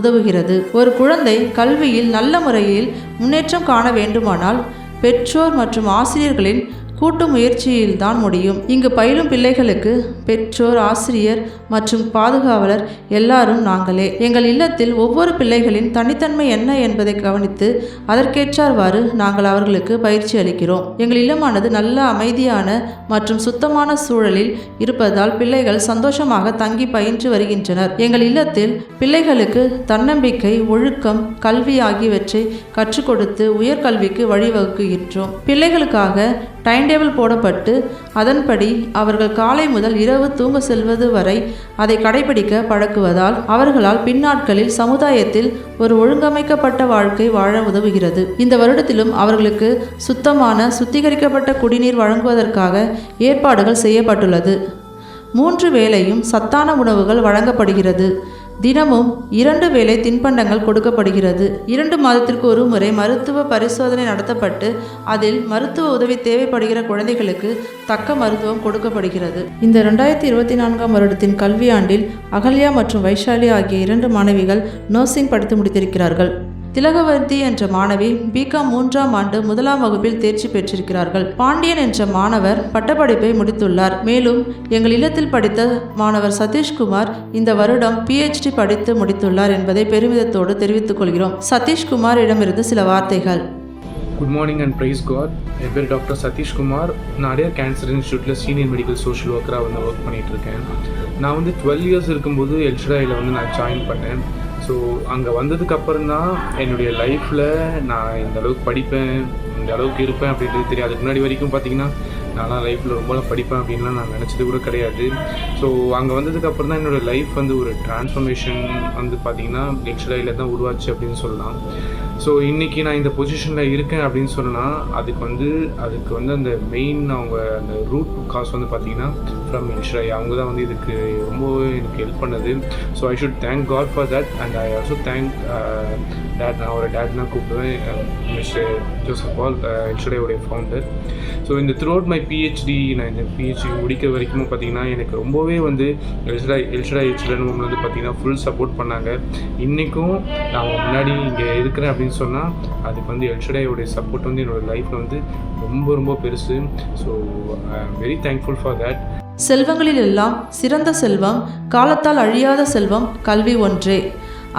உதவுகிறது. ஒரு குழந்தை கல்வியில் நல்ல முறையில் முன்னேற்றம் காண வேண்டுமானால் பெற்றோர் மற்றும் ஆசிரியர்களின் கூட்டு முயற்சியில்தான் முடியும். இங்கு பயிலும் பிள்ளைகளுக்கு பெற்றோர், ஆசிரியர் மற்றும் பாதுகாவலர் எல்லாரும் நாங்களே. எங்கள் இல்லத்தில் ஒவ்வொரு பிள்ளைகளின் தனித்தன்மை என்ன என்பதை கவனித்து அதற்கேற்றார்வாறு நாங்கள் அவர்களுக்கு பயிற்சி அளிக்கிறோம். எங்கள் இல்லமானது நல்ல அமைதியான மற்றும் சுத்தமான சூழலில் இருப்பதால் பிள்ளைகள் சந்தோஷமாக தங்கி பயின்று வருகின்றனர். எங்கள் இல்லத்தில் பிள்ளைகளுக்கு தன்னம்பிக்கை, ஒழுக்கம், கல்வி ஆகியவற்றை கற்றுக் கொடுத்து உயர்கல்விக்கு வழிவகுக்கின்றோம். பிள்ளைகளுக்காக டைம் டேபிள் போடப்பட்டு அதன்படி அவர்கள் காலை முதல் இரவு தூங்க செல்வது வரை அதை கடைபிடிக்க பழக்குவதால் அவர்களால் பின்னாட்களில் சமுதாயத்தில் ஒரு ஒழுங்கமைக்கப்பட்ட வாழ்க்கை வாழ உதவுகிறது. இந்த வருடத்திலும் அவர்களுக்கு சுத்தமான சுத்திகரிக்கப்பட்ட குடிநீர் வழங்குவதற்காக ஏற்பாடுகள் செய்யப்பட்டுள்ளது. 3 வேளையும் சத்தான உணவுகள் வழங்கப்படுகிறது. தினமும் 2 வேளை தின்பண்டங்கள் கொடுக்கப்படுகிறது. 2 மாதத்திற்கு ஒரு முறை மருத்துவ பரிசோதனை நடத்தப்பட்டு அதில் மருத்துவ உதவி தேவைப்படுகிற குழந்தைகளுக்கு தக்க மருத்துவம் கொடுக்கப்படுகிறது. இந்த 2024ஆம் வருடத்தின் கல்வியாண்டில் அகல்யா மற்றும் வைஷாலி ஆகிய 2 மாணவிகள் நர்சிங் படித்து முடித்திருக்கிறார்கள். திலகவதி என்ற மாணவி பிகாம் 3ஆம் ஆண்டு 1ஆம் வகுப்பில் தேர்ச்சி பெற்றிருக்கிறார்கள். பாண்டியன் என்ற மாணவர் பட்டப்படிப்பை முடித்துள்ளார். மேலும் எங்கள் இல்லத்தில் படித்த மாணவர் சதீஷ்குமார் இந்த வருடம் PhD படித்து முடித்துள்ளார் என்பதை பெருமிதத்தோடு தெரிவித்துக் கொள்கிறோம். சதீஷ்குமாரிடமிருந்து சில வார்த்தைகள். Good morning and praise God. என் பேர் டாக்டர் சதீஷ்குமார். நான் அடையார் கேன்சர் இன்ஸ்டியூட்டில் சீனியர் மெடிக்கல் சோஷியல் ஒர்க்கராக வந்து ஒர்க் பண்ணிகிட்ருக்கேன். நான் வந்து 12 இயர்ஸ் இருக்கும்போது எல்ஷடாயில் வந்து நான் ஜாயின் பண்ணேன். ஸோ அங்கே வந்ததுக்கப்புறம் தான் என்னுடைய லைஃப்பில் நான் இந்த அளவுக்கு படிப்பேன், இந்த அளவுக்கு இருப்பேன் அப்படின்றது தெரியும். அதுக்கு முன்னாடி வரைக்கும் பார்த்திங்கன்னா நான்லாம் லைஃப்பில் ரொம்பலாம் படிப்பேன் அப்படின்லாம் நான் நினச்சது கூட கிடையாது. ஸோ அங்கே வந்ததுக்கப்புறம் தான் என்னோடய லைஃப் வந்து ஒரு டிரான்ஸ்ஃபர்மேஷன் வந்து பார்த்திங்கன்னா எல்ஷடாயில் தான் உருவாச்சு அப்படின்னு சொல்லலாம். ஸோ இன்றைக்கி நான் இந்த பொசிஷனில் இருக்கேன் அப்படின்னு சொன்னால் அதுக்கு வந்து அந்த மெயின் அவங்க அந்த ரூட் காஸ் வந்து பார்த்திங்கன்னா ஃப்ரம் எல்ஷடாய். அவங்க தான் வந்து இதுக்கு ரொம்பவே எனக்கு ஹெல்ப் பண்ணது. So I should thank God for that and I also thank dad. நான் அவரை டேட் தான் கூப்பிடுவேன், மிஸ்டர் ஜோசப் பால், எல்ஷடாயோடைய ஃபவுண்டர். ஸோ இந்த த்ரூ அவுட் மை PhD நான் இந்த PhD முடிக்க வரைக்கும் பார்த்திங்கன்னா எனக்கு ரொம்பவே வந்து எல்ஷடாய் சில்ட்ரன் ஹோமில் வந்து பார்த்திங்கன்னா ஃபுல் சப்போர்ட் பண்ணாங்க. இன்றைக்கும் நான் முன்னாடி இங்கே இருக்கிறேன் அப்படின்னு சொன்னால் அதுக்கு வந்து எல்ஷடாயோடைய சப்போர்ட் வந்து என்னோடய லைஃப்பில் வந்து ரொம்ப ரொம்ப பெருசு. So I am very thankful for that. செல்வங்களில் எல்லாம் சிறந்த செல்வம், காலத்தால் அழியாத செல்வம் கல்வி ஒன்றே.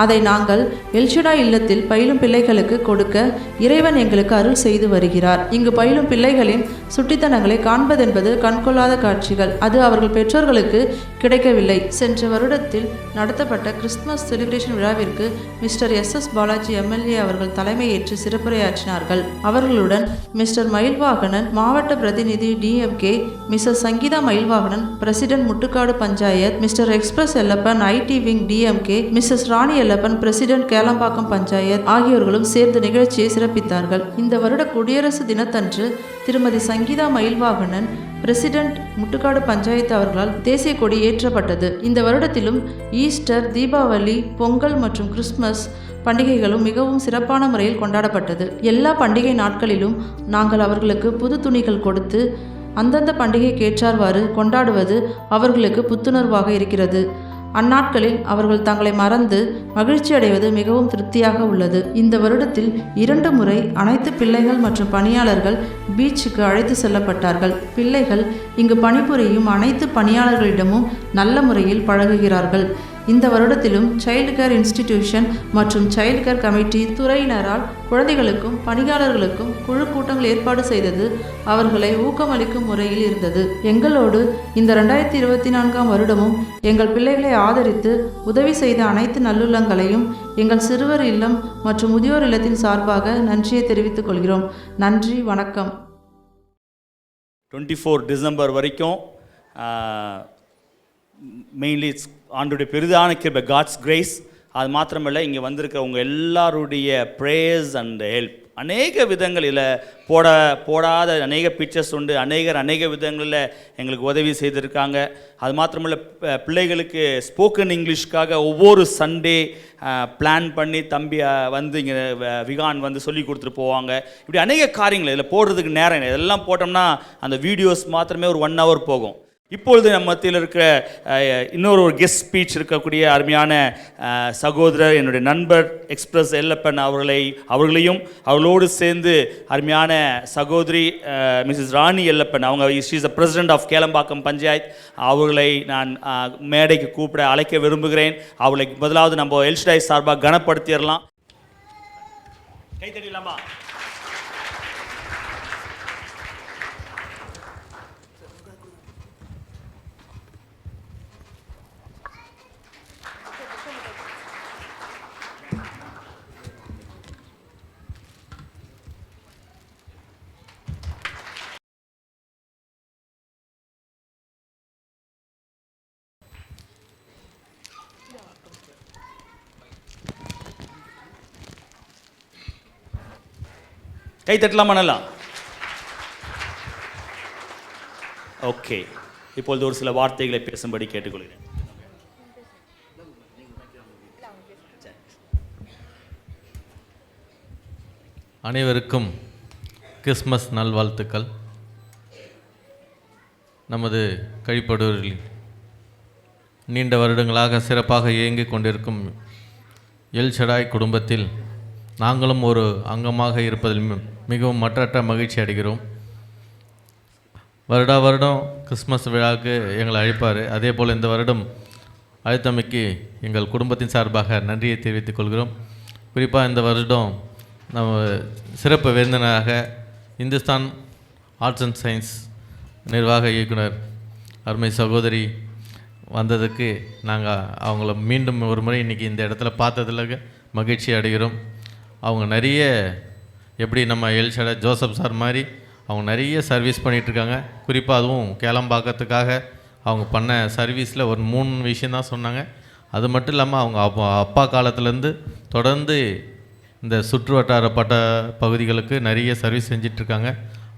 அதை நாங்கள் எல்ஷடாய் இல்லத்தில் பயிலும் பிள்ளைகளுக்கு கொடுக்க இறைவன் எங்களுக்கு அருள் செய்து வருகிறார். இங்கு பயிலும் பிள்ளைகளின் சுட்டித்தனங்களை காண்பதென்பது கண்கொள்ளாத காட்சிகள். அது அவர்கள் பெற்றோர்களுக்கு கிடைக்கவில்லை. சென்ற வருடத்தில் நடத்தப்பட்ட கிறிஸ்துமஸ் செலிப்ரேஷன் விழாவிற்கு மிஸ்டர் SS பாலாஜி MLA அவர்கள் தலைமையேற்று சிறப்புரையாற்றினார்கள். அவர்களுடன் மிஸ்டர் மயில்வாகனன் மாவட்ட பிரதிநிதி DMK, Mrs Sangeetha Mylvaganan president Muttukadu panchayat, Mister Express Ellappan IT wing DMK, Mrs Rani Ellappan president Kelambakkam panchayat ஆகியோர்களும் சேர்ந்து நிகழ்ச்சியை சிறப்பித்தார்கள். இந்த வருட குடியரசு தினத்தன்று திருமதி சங்கீதா மயில்வாகனன் பிரசிடென்ட் முட்டுக்காடு பஞ்சாயத்து அவர்களால் தேசிய கொடி ஏற்றப்பட்டது. இந்த வருடத்திலும் ஈஸ்டர், தீபாவளி, பொங்கல் மற்றும் கிறிஸ்துமஸ் பண்டிகைகளும் மிகவும் சிறப்பான முறையில் கொண்டாடப்பட்டது. எல்லா பண்டிகை நாட்களிலும் நாங்கள் அவர்களுக்கு புது துணிகள் கொடுத்து அந்தந்த பண்டிகைக்கு ஏற்றார்வாறு கொண்டாடுவது அவர்களுக்கு புத்துணர்வாக இருக்கிறது. அந்நாட்களில் அவர்கள் தங்களை மறந்து மகிழ்ச்சி அடைவது மிகவும் திருப்தியாக உள்ளது. இந்த வருடத்தில் 2 முறை அனைத்து பிள்ளைகள் மற்றும் பணியாளர்கள் பீச்சுக்கு அழைத்து செல்லப்பட்டார்கள். பிள்ளைகள் இங்கு பணிபுரியும் அனைத்து பணியாளர்களிடமும் நல்ல முறையில் பழகுகிறார்கள். இந்த வருடத்திலும் சைல்டு கேர் இன்ஸ்டிடியூஷன் மற்றும் சைல்டு கேர் கமிட்டி துறையினரால் குழந்தைகளுக்கும் பணியாளர்களுக்கும் குழு கூட்டங்கள் ஏற்பாடு செய்தது அவர்களை ஊக்கமளிக்கும் முறையில் இருந்தது. எங்களோடு இந்த 2024ஆம் வருடமும் எங்கள் பிள்ளைகளை ஆதரித்து உதவி செய்த அனைத்து நல்லுள்ளங்களையும் எங்கள் சிறுவர் இல்லம் மற்றும் முதியோர் இல்லத்தின் சார்பாக நன்றியை தெரிவித்துக் கொள்கிறோம். நன்றி, வணக்கம். 24 டிசம்பர் வரைக்கும் மெயின்லி இட்ஸ் ஆண்டுடைய பெரிதான கிருபை, காட்ஸ் கிரேஸ். அது மாத்திரமில்லை, இங்கே வந்திருக்கிற உங்கள் எல்லாருடைய ப்ரேயர்ஸ் அண்ட் ஹெல்ப். அநேக விதங்களில் போடாத அநேக பிக்சர்ஸ் உண்டு. அநேக விதங்களில் எங்களுக்கு உதவி செய்திருக்காங்க. அது மாத்திரமில்லை, பிள்ளைகளுக்கு ஸ்போக்கன் இங்கிலீஷ்க்காக ஒவ்வொரு சண்டே பிளான் பண்ணி தம்பி வந்து இங்கே விகான் வந்து சொல்லி கொடுத்துட்டு போவாங்க. இப்படி அநேக காரியங்கள் இதில் போடுறதுக்கு நேரம் இல்லை. இதெல்லாம் போட்டோம்னா அந்த வீடியோஸ் மாத்திரமே ஒரு 1 hour போகும். இப்பொழுது நம்ம மத்தியில் இருக்கிற இன்னொரு கெஸ்ட் ஸ்பீச் இருக்கக்கூடிய அருமையான சகோதரர், என்னுடைய நண்பர் எக்ஸ்பிரஸ் எல்லப்பன் அவர்களையும் அவர்களோடு சேர்ந்து அருமையான சகோதரி மிஸ்ஸஸ் ராணி எல்லப்பன், அவங்க she is the president of Kelambakkam panchayat, அவர்களை நான் மேடைக்கு கூப்பிட அழைக்க விரும்புகிறேன். அவர்களை முதலாவது நம்ம எல்ஷடாய் சார்பாக கனப்படுத்திடலாம். கைத்தடிலாமா? கை தட்டலாமா? நல்லா. ஓகே, இப்பொழுது ஒரு சில வார்த்தைகளை பேசும்படி கேட்டுக்கொள்கிறேன். அனைவருக்கும் கிறிஸ்மஸ் நல்வாழ்த்துக்கள். நமது கழிப்படூரில் நீண்ட வருடங்களாக சிறப்பாக இயங்கிக் கொண்டிருக்கும் எல்ஷடாய் குடும்பத்தில் நாங்களும் ஒரு அங்கமாக இருப்பதில் மிகவும் மற்றற்ற மகிழ்ச்சி அடைகிறோம். வருடம் கிறிஸ்மஸ் விழாவுக்கு எங்களை அழைப்பார். அதே போல் இந்த வருடம் அழைத்தமைக்கு எங்கள் குடும்பத்தின் சார்பாக நன்றியை தெரிவித்துக் கொள்கிறோம். குறிப்பாக இந்த வருடம் நம்ம சிறப்பு விருந்தினராக இந்துஸ்தான் ஆர்ட்ஸ் அண்ட் சயின்ஸ் நிர்வாக இயக்குனர் அருமை சகோதரி வந்ததுக்கு நாங்கள் அவங்கள மீண்டும் ஒரு முறை இன்றைக்கி இந்த இடத்துல பார்த்ததில் மகிழ்ச்சி அடைகிறோம். அவங்க நிறைய எப்படி நம்ம எல்ஷடாய் ஜோசப் சார் மாதிரி அவங்க நிறைய சர்வீஸ் பண்ணிகிட்ருக்காங்க. குறிப்பாக அதுவும் கேளம்பாக்கத்துக்காக அவங்க பண்ண சர்வீஸில் ஒரு 3 விஷயந்தான் சொன்னாங்க. அது மட்டும் இல்லாமல் அவங்க அப்பா காலத்துலேருந்து தொடர்ந்து இந்த சுற்று வட்டாரப்பட்ட பகுதிகளுக்கு நிறைய சர்வீஸ் செஞ்சிட்ருக்காங்க.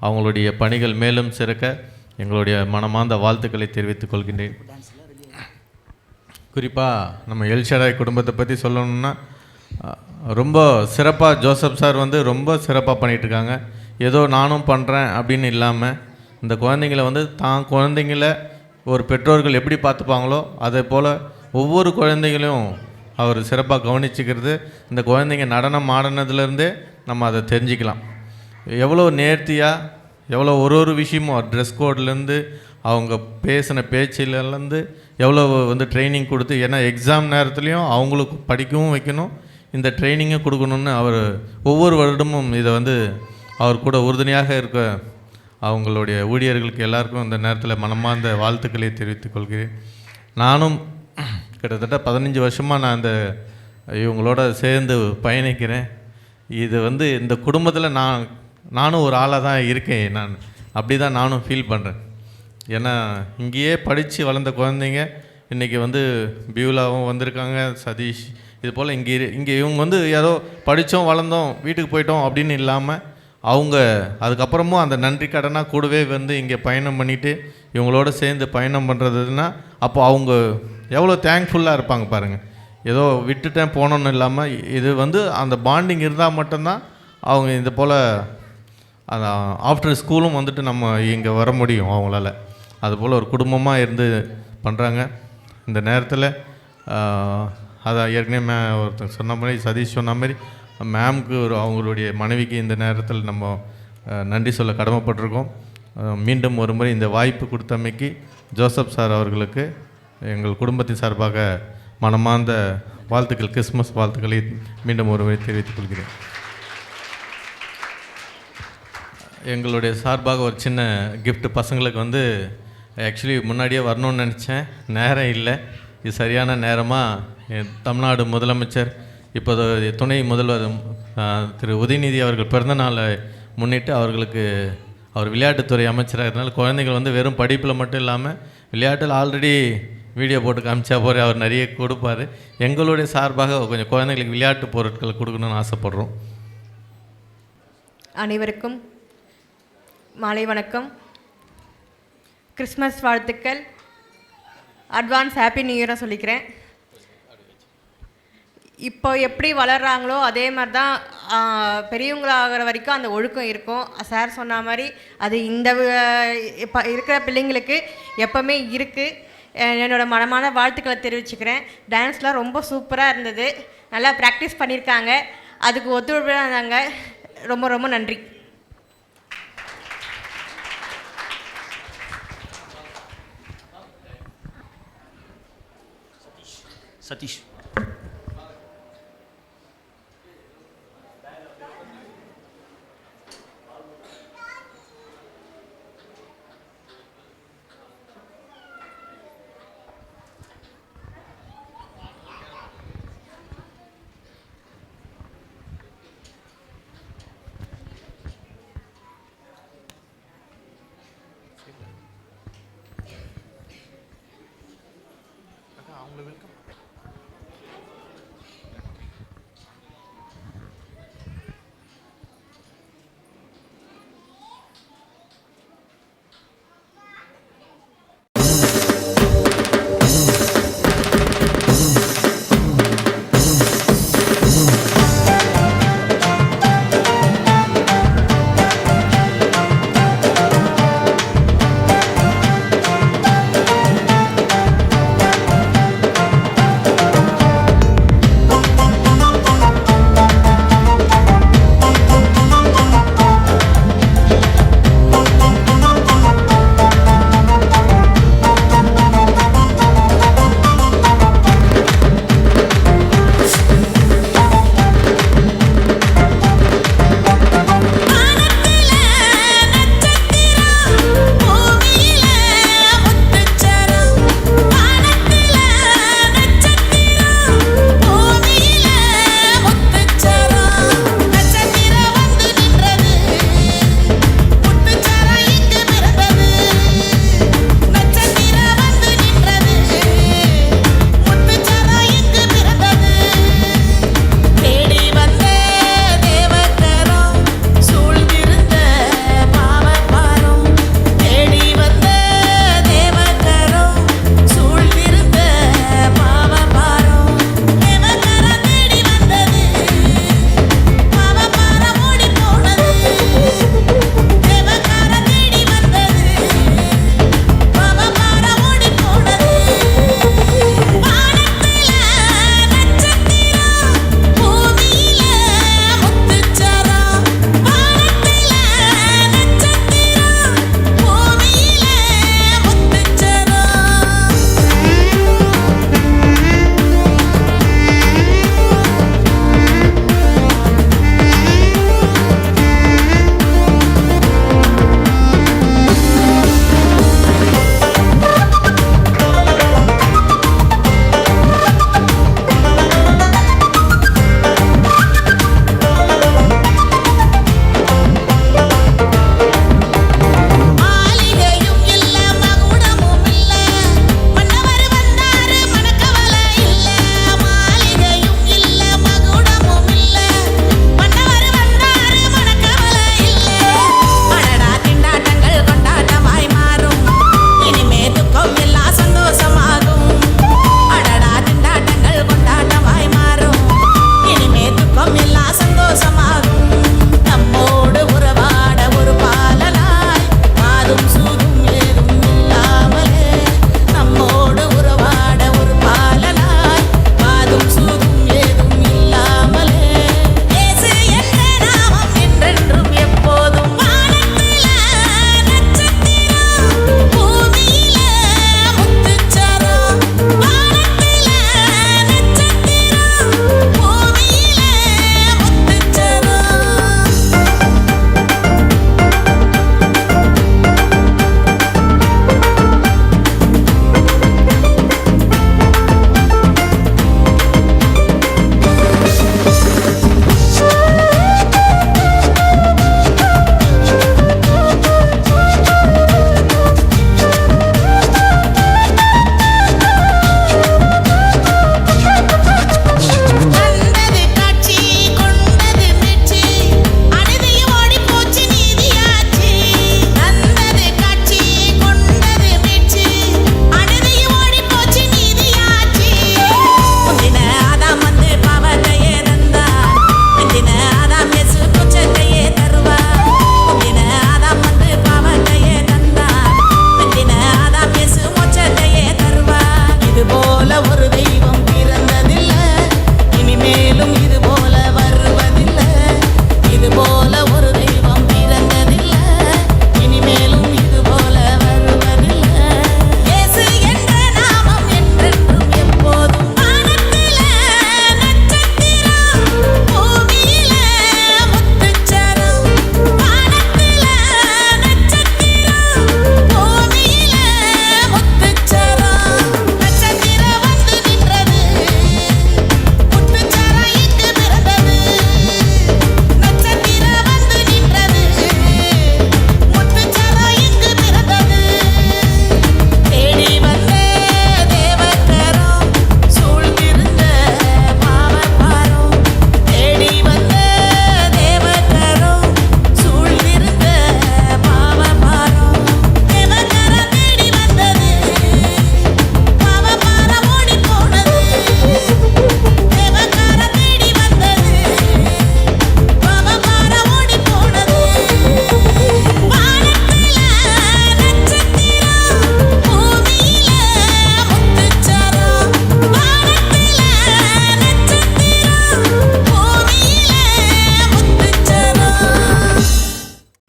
அவங்களுடைய பணிகள் மேலும் சிறக்க எங்களுடைய மனமார்ந்த வாழ்த்துக்களை தெரிவித்துக் கொள்கின்றேன். குறிப்பாக நம்ம எல்ஷடாய் குடும்பத்தை பற்றி சொல்லணும்னா ரொம்ப சிறப்பாக ஜோசப் சார் வந்து ரொம்ப சிறப்பாக பண்ணிகிட்ருக்காங்க. ஏதோ நானும் பண்ணுறேன் அப்படின்னு இல்லாமல் இந்த குழந்தைங்களை வந்து தான் குழந்தைங்கள ஒரு பெற்றோர்கள் எப்படி பார்த்துப்பாங்களோ அதே போல் ஒவ்வொரு குழந்தைகளையும் அவர் சிறப்பாக கவனிச்சுக்கிறது. இந்த குழந்தைங்க நடனம் ஆடினதுலேருந்தே நம்ம அதை தெரிஞ்சுக்கலாம். எவ்வளோ நேர்த்தியாக எவ்வளோ ஒரு விஷயமும் ட்ரெஸ் கோட்லேருந்து அவங்க பேசின பேச்சிலேருந்து எவ்வளோ வந்து ட்ரைனிங் கொடுத்து, ஏன்னா எக்ஸாம் நேரத்துலையும் அவங்களுக்கு படிக்கவும் வைக்கணும், இந்த ட்ரைனிங்கை கொடுக்கணுன்னு அவர் ஒவ்வொரு வருடமும் இதை வந்து அவர் கூட உறுதுணையாக இருக்க அவங்களுடைய ஊழியர்களுக்கு எல்லாருக்கும் இந்த நேரத்தில் மனமார்ந்த வாழ்த்துக்களை தெரிவித்துக் கொள்கிறேன். நானும் கிட்டத்தட்ட 15 வருஷமாக நான் இவங்களோட சேர்ந்து பயணிக்கிறேன். இது வந்து இந்த குடும்பத்தில் நானும் ஒரு ஆளாக தான் இருக்கேன். நான் அப்படி தான் நானும் ஃபீல் பண்ணுறேன். ஏன்னா இங்கேயே படித்து வளர்ந்த குழந்தைங்க இன்றைக்கி வந்து பியூலாவும் வந்திருக்காங்க, சதீஷ், இது போல் இங்கே இவங்க வந்து ஏதோ படித்தோம் வளர்ந்தோம் வீட்டுக்கு போயிட்டோம் அப்படின்னு இல்லாமல் அவங்க அதுக்கப்புறமும் அந்த நன்றி கடனாக கூடவே வந்து இங்கே பயணம் பண்ணிவிட்டு இவங்களோட சேர்ந்து பயணம் பண்ணுறதுன்னா அப்போ அவங்க எவ்வளோ தேங்க்ஃபுல்லாக இருப்பாங்க பாருங்கள். ஏதோ விட்டுட்டேன் போனோன்னு இல்லாமல் இது வந்து அந்த பாண்டிங் இருந்தால் மட்டும்தான் அவங்க இது போல் அது ஆஃப்டர் ஸ்கூலும் வந்துட்டு நம்ம இங்கே வர முடியும் அவங்களால. அதுபோல் ஒரு குடும்பமாக இருந்து பண்ணுறாங்க. இந்த நேரத்தில் அதை ஏற்கனவே ஒருத்தர் சொன்ன மாதிரி, சதீஷ் சொன்ன மாதிரி, மேம்க்கு அவங்களுடைய மனைவிக்கு இந்த நேரத்தில் நம்ம நன்றி சொல்ல கடமைப்பட்டிருக்கோம். மீண்டும் ஒரு முறை இந்த வாய்ப்பு கொடுத்தமைக்கு ஜோசப் சார் அவர்களுக்கு எங்கள் குடும்பத்தின் சார்பாக மனமார்ந்த வாழ்த்துக்கள், கிறிஸ்மஸ் வாழ்த்துக்களை மீண்டும் ஒரு முறை தெரிவித்துக் கொள்கிறேன். எங்களுடைய சார்பாக ஒரு சின்ன கிஃப்ட் பசங்களுக்கு வந்து ஆக்சுவலி முன்னாடியே வரணும்னு நினச்சேன், நேரம் இல்லை. இது சரியான நேரமாக தமிழ்நாடு முதலமைச்சர் இப்போது துணை முதல்வர் திரு உதயநிதி அவர்கள் பிறந்த நாளை முன்னிட்டு அவர்களுக்கு அவர் விளையாட்டுத்துறை அமைச்சராக இருந்தாலும் குழந்தைகள் வந்து வெறும் படிப்பில் மட்டும் இல்லாமல் விளையாட்டில் ஆல்ரெடி வீடியோ போட்டு காமிச்சா போகிற அவர் நிறைய கொடுப்பார். எங்களுடைய சார்பாக கொஞ்சம் குழந்தைங்களுக்கு விளையாட்டு பொருட்களை கொடுக்கணும்னு ஆசைப்பட்றோம். அனைவருக்கும் மாலை வணக்கம், கிறிஸ்மஸ் வாழ்த்துக்கள், அட்வான்ஸ் ஹாப்பி நியூ இயராக சொல்லிக்கிறேன். இப்போ எப்படி வளர்கிறாங்களோ அதே மாதிரி தான் பெரியவங்களாகிற வரைக்கும் அந்த ஒழுக்கம் இருக்கும். சார் சொன்ன மாதிரி அது இந்த இப்போ இருக்கிற பிள்ளைங்களுக்கு எப்போவுமே இருக்குது. என்னோடய மனமான வாழ்த்துக்களை தெரிவிச்சுக்கிறேன். டான்ஸ்லாம் ரொம்ப சூப்பராக இருந்தது, நல்லா ப்ராக்டிஸ் பண்ணியிருக்காங்க, அதுக்கு ஒத்துழைப்பாக இருந்தாங்க. ரொம்ப ரொம்ப நன்றி. சதீஷ்.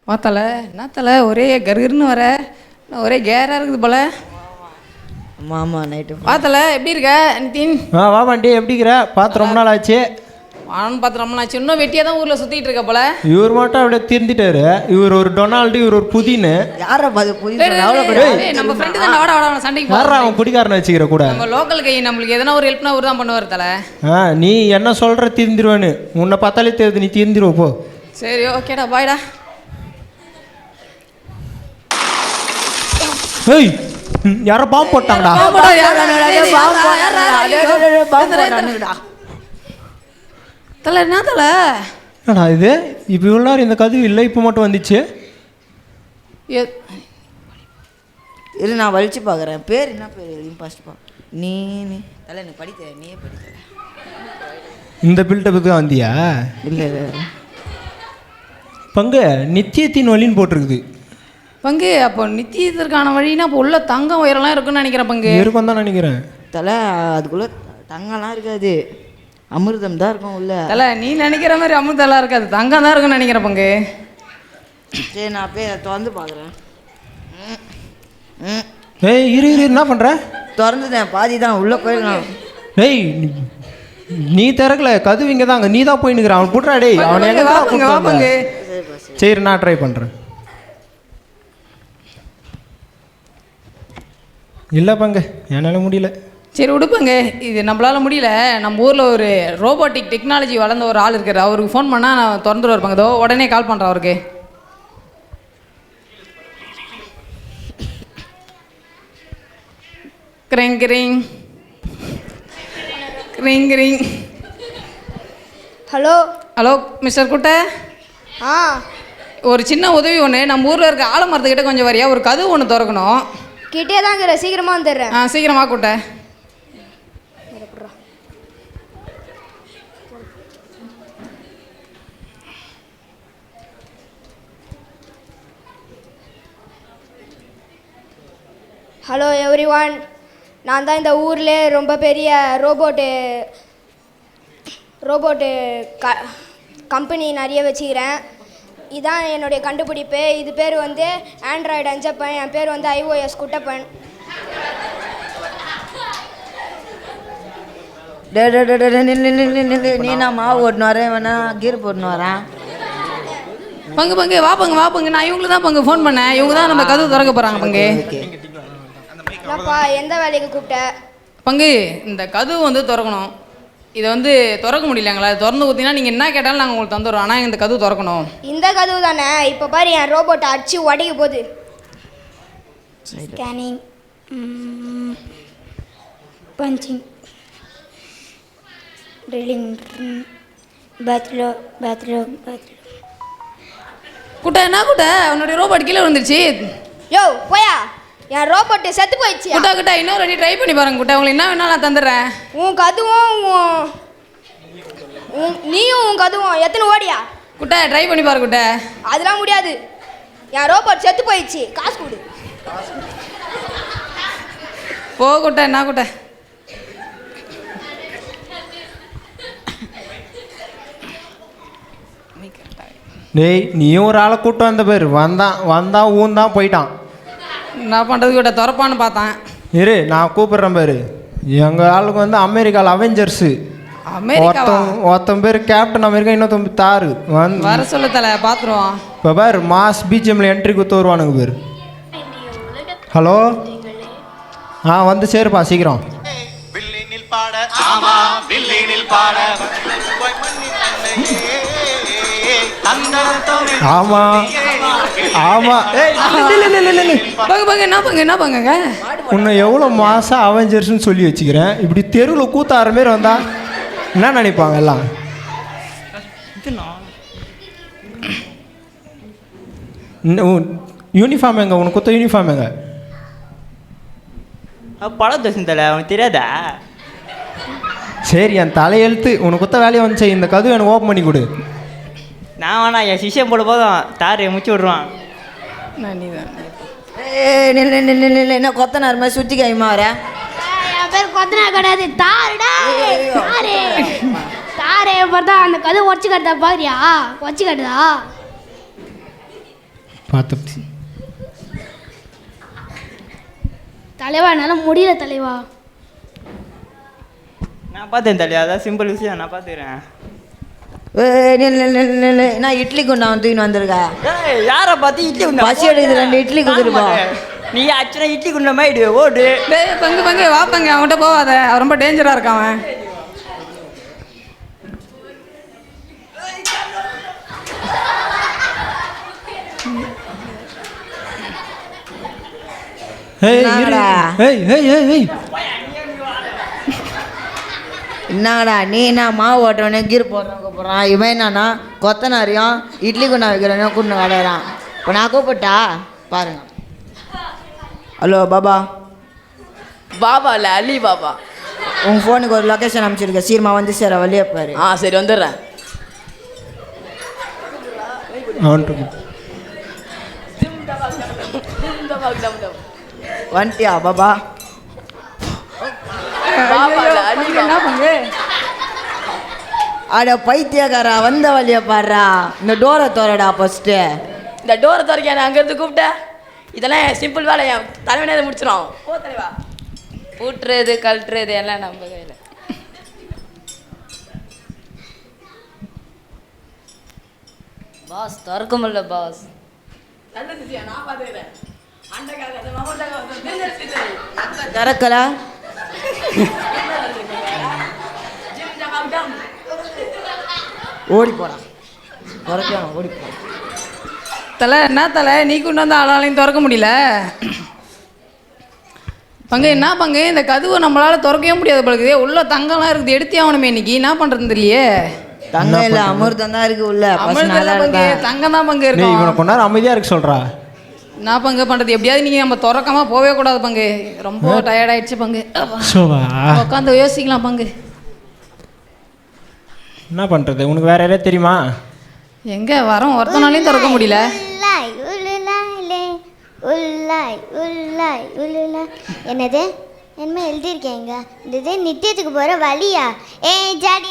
வா தலை, என்ன தலை ஒரே கருன்னு வர, ஒரே கேராக இருக்குது போல. ஆமாம் நைட்டு வா தலை, எப்படி இருக்க நிதின்? வா பாண்டி, எப்படி இருக்கிற? பார்த்து ரொம்ப நாள் ஆச்சு. வான்னு பார்த்து ரொம்ப நாள் ஆச்சு. இன்னும் வெட்டியாக தான் ஊரில் சுற்றிட்டு இருக்க போல. இவர் மட்டும் அப்படியே திருந்திட்டாரு. இவர் ஒரு டொனால்டு, இவர் ஒரு புதின்னு. யாரை நம்ம ஃப்ரெண்டு தான். வாடா வாடா சண்டைக்கு யாரா அவன் குடிக்காரனை வச்சுக்கிற கூட? நம்ம லோக்கல் கை, நம்மளுக்கு எதனா ஒரு ஹெல்ப்னா அவர் தான் பண்ணுவார் தலை. நீ என்ன சொல்கிற திருந்திருவேன்னு உன்னை பார்த்தாலே தெரியுது, நீ திருந்திருவ போ. சரி ஓகேடா, பாய்டா. ஏய், யாரோ பாம்பு போட்டாங்கடா. தலை என்ன தலை? என்னடா இது? இப்போ இவ்வளோ நேரம் இந்த கதவு இல்லை, இப்போ மட்டும் வந்துச்சு. இரு நான் வலிச்சு பார்க்குறேன். பேர் என்ன பேர் ஃபர்ஸ்ட் நீ நீ தலை எனக்கு படித்த நீயே படித்த இந்த பில்டப்புக்கு தான் வந்தியா? இல்லை பங்கு நித்தியத்தின் வழின்னு போட்டிருக்குது. பங்கு அப்போ நித்தியத்திற்கான வழின்னா இப்போ உள்ள தங்கம் உயரெல்லாம் இருக்குன்னு நினைக்கிறேன். பங்கு இருக்கும் தான் நினைக்கிறேன். தலை அதுக்குள்ளே தங்கம்லாம் இருக்காது, அமிர்தம் தான் இருக்கும் உள்ள. தலை நீ நினைக்கிற மாதிரி அமிர்தெல்லாம் இருக்காது, தங்கம் தான் இருக்குன்னு நினைக்கிறேன். பங்கு சரி நான் போய் திறந்து பார்க்குறேன். ஏய் இரு இரு, என்ன பண்ணுற? திறந்துட்டேன், பாதி தான் உள்ளே போயிருக்கான். ஏய் நீ திறக்கல, கதவு இங்கே தாங்க, நீ தான் போய் நிற்கிற. அவன் புட்றா டேய், அவன் எங்கே? சரி நான் ட்ரை பண்ணுறேன். இல்லை பங்கு, என்னால் முடியல. சரி விடுப்பங்க, இது நம்மளால் முடியல. நம்ம ஊரில் ஒரு ரோபோட்டிக் டெக்னாலஜி வளர்ந்த ஒரு ஆள் இருக்கார், அவருக்கு ஃபோன் பண்ணால் நான் திறந்துட்டு இருப்பாங்க. இதோ உடனே கால் பண்ணுறேன் அவருக்கு. கிரிங் கிரிங் கிரிங் கிரிங். ஹலோ ஹலோ மிஸ்டர் குட்டை, ஒரு சின்ன உதவி ஒன்று. நம்ம ஊரில் இருக்க ஆலமரத்துக்கிட்ட கொஞ்சம் வரியா, ஒரு கதவு ஒன்று திறக்கணும். கிட்டே தான் இருக்கிற, சீக்கிரமாக வந்துடுறேன். சீக்கிரமாக குட்டை. ஹலோ எவ்ரி ஒன், நான் தான் இந்த ஊரில் ரொம்ப பெரிய ரோபோட்டு கம்பெனி நிறைய வச்சுக்கிறேன். இதான் என்னுடைய கண்டுபிடிப்பு. இது பேர் வந்து ஆண்ட்ராய்டு அஞ்சப்பன், என் பேர் வந்து iOS குட்டப்பன். நீ நான் மாவு ஓட்டுன்னு வரேன், வேணா கீர் போட்டுன்னு வரேன். பங்கு பங்கு வா பங்கு வா பங்கு, நான் இவங்களுக்கு தான் பங்கு ஃபோன் பண்ணேன். இவங்க தான் நம்ம கதவு திறக்க போகிறாங்க. பங்கு என்னப்பா எந்த வேலைக்கு கூப்பிட்ட? பங்கு இந்த கதவு வந்து திறக்கணும். இதை வந்து திறக்க முடியலங்களா? திறந்து ஊற்றினா நீங்கள் என்ன கேட்டாலும் நாங்கள் உங்களுக்கு தந்துடுறோம். ஆனால் இந்த கதவு திறக்கணும். இந்த கதவு தானே? இப்போ பாரு என் ரோபோட்டை அடிச்சு உடைக்க போகுது. Scanning, punching, drilling, bathroom. குட்டை என்ன குட்டை, உன்னுடைய ரோபோட் கீழே விழுந்துருச்சு. யோ போயா, என் ரோபோட்டு செத்து போயிடுச்சு. குட்டா குட்டா இன்னொரு வாட்டி ட்ரை பண்ணி பாருங்க குட்டா, உங்களுக்கு என்ன வேணாலும் நான் தந்துடுறேன். உன் கதுவும் நீயும் உன் கதுவும் எத்தனை ஓடியா? குட்டா ட்ரை பண்ணி பாரு குட்டா. அதெல்லாம் முடியாது, என் ரோபோட் செத்து போயிடுச்சு. காசு கொடு. போ குட்டா. என்ன குட்டா? டேய் நீயும் ஒரு ஆளை கூட்டம் வந்த பேர், வந்தான் ஊந்தான் போயிட்டான். நான் பண்ணுறது கிட்ட திறப்பான்னு பார்த்தேன். இரு நான் கூப்பிட்றேன் பேர். எங்கள் ஆளுக்கு வந்து அமெரிக்காவில் அவெஞ்சர்ஸு. ஒருத்தன் பேர் கேப்டன் அமெரிக்கா, இன்னொருத்தன் தாரு வர சொல்ல தலை பார்த்துருவோம். இப்போ பேர் மாஸ் பிஜிஎம்ல என்ட்ரி கொடுத்து வருவானுங்க பேர். ஹலோ வந்து சேருப்பா சீக்கிரம். ஆமா ஆமா. என்ன பங்குங்க, உன்னை எவ்வளோ மாசம் அவெஞ்சர்ஸ்னு சொல்லி வச்சுக்கிறேன். இப்படி தெருவில் கூத்தாற மாரி வந்தா என்ன நினைப்பாங்க எல்லாம்? யூனிஃபார்ம் எங்க? உனக்கு குத்த யூனிஃபார்ம் எங்க? படம் தோசிந்தல அவனுக்கு தெரியாதா? சரி என் தலையெழுத்து, உனக்கு குத்த வேலையை வந்துச்சு. இந்த கதவு எனக்கு ஓப்பன் பண்ணி கொடு. நான் வேணா, என் சிஷ்யம் போட போதும் தார் முடிச்சு விட்ருவான். என்ன கொத்தனார் மாதிரி சுற்றி கைமா வர? என் பேர் கொத்தனார் கிடையாது, தாருடா. தாரே பார்த்தா அந்த கதை உடச்சி கட்டுதா பாக்குறியா? உடச்சி கட்டுதா? பார்த்து தலைவா என்னால் முடியல தலைவா. நான் பார்த்தேன் தலைவா, அதான் சிம்பிள் விஷயம், நான் பார்த்துக்கிறேன். நான் இட்லி குண்டா தூக்கின்னு வந்திருக்கேன். யாரை பார்த்து இட்லி குண்டா? பசி எடுக்குது, 2 இட்லி கொடுத்துருப்பா. நீ ஆக்சுவலாக இட்லி குண்டா மாதிரி ஓடு. பங்கு வா பங்கு, அவன்கிட்ட போகாத, அவன் ரொம்ப டேஞ்சராக இருக்கான் அவன். என்னங்கடா நீ என்ன மாவு ஓட்டவனே கீர் போடுறவங்க போகிறான், இவன் என்னன்னா கொத்தனாரியும் இட்லி குண்டா வைக்கிறவனே கூட்டு கடையிறான். இப்போ நான் கூப்பிட்டா பாருங்க. ஹலோ பாபா. பாபா இல்லை அலி பாபா. உங்கள் ஃபோனுக்கு ஒரு லொக்கேஷன் அனுப்பிச்சிருக்கேன், சீக்கிரமா வந்து சேர வழியே பாரு. சரி வந்துடுறேன். வந்துட்டியா பாபா? அட பைத்தியக்காரா, வந்த வழியை பாடுறா. இந்த டோரை தோறடா ஃபஸ்ட்டு. இந்த டோரை திறக்க நான் அங்கேருந்து கூப்பிட்டேன். இதெல்லாம் சிம்பிள் வேலை, என் தலைவனே அதை முடிச்சிடும். போ தலைவா. பூட்டுறது கழட்டுறது எல்லாம் நம்ம கையில். பாஸ் திறக்க முடியல பாஸ். திறக்கல ஓடி போடா, திறக்கணும் ஓடி போ. தலை என்ன தலை, நீ கொண்டு வந்து ஆளாலையும் திறக்க முடியல. பங்கு என்ன பங்கு, இந்த கதவை நம்மளால் திறக்கவே முடியாது பழகுதே. உள்ள தங்கம்லாம் இருக்குது, எடுத்தே ஆகணுமே இன்னைக்கு. என்ன பண்ணுறது தெரியலையே. தங்கம் இல்லை அமிர்தம் தான் இருக்குது உள்ள. பங்கு தங்கம் தான் பங்கு இருக்கு. இவனை கொஞ்ச நேரம் அமைதியாக இருக்க சொல்கிறா. என்ன பங்கு பண்ணுறது, எப்படியாவது நீங்கள் நம்ம திறக்காம போவே கூடாது பங்கு. ரொம்ப டயர்டாயிடுச்சு பங்கு. உட்காந்து யோசிக்கலாம் பங்கு. என்ன பண்ணுறது, உனக்கு வேற யாராவது தெரியுமா? எங்கே வரோம், ஒருத்தனாலையும் திறக்க முடியல. என்னது என்ன எழுதியிருக்கேங்க? இது நித்தியத்துக்கு போகிற வழியா? ஜாடி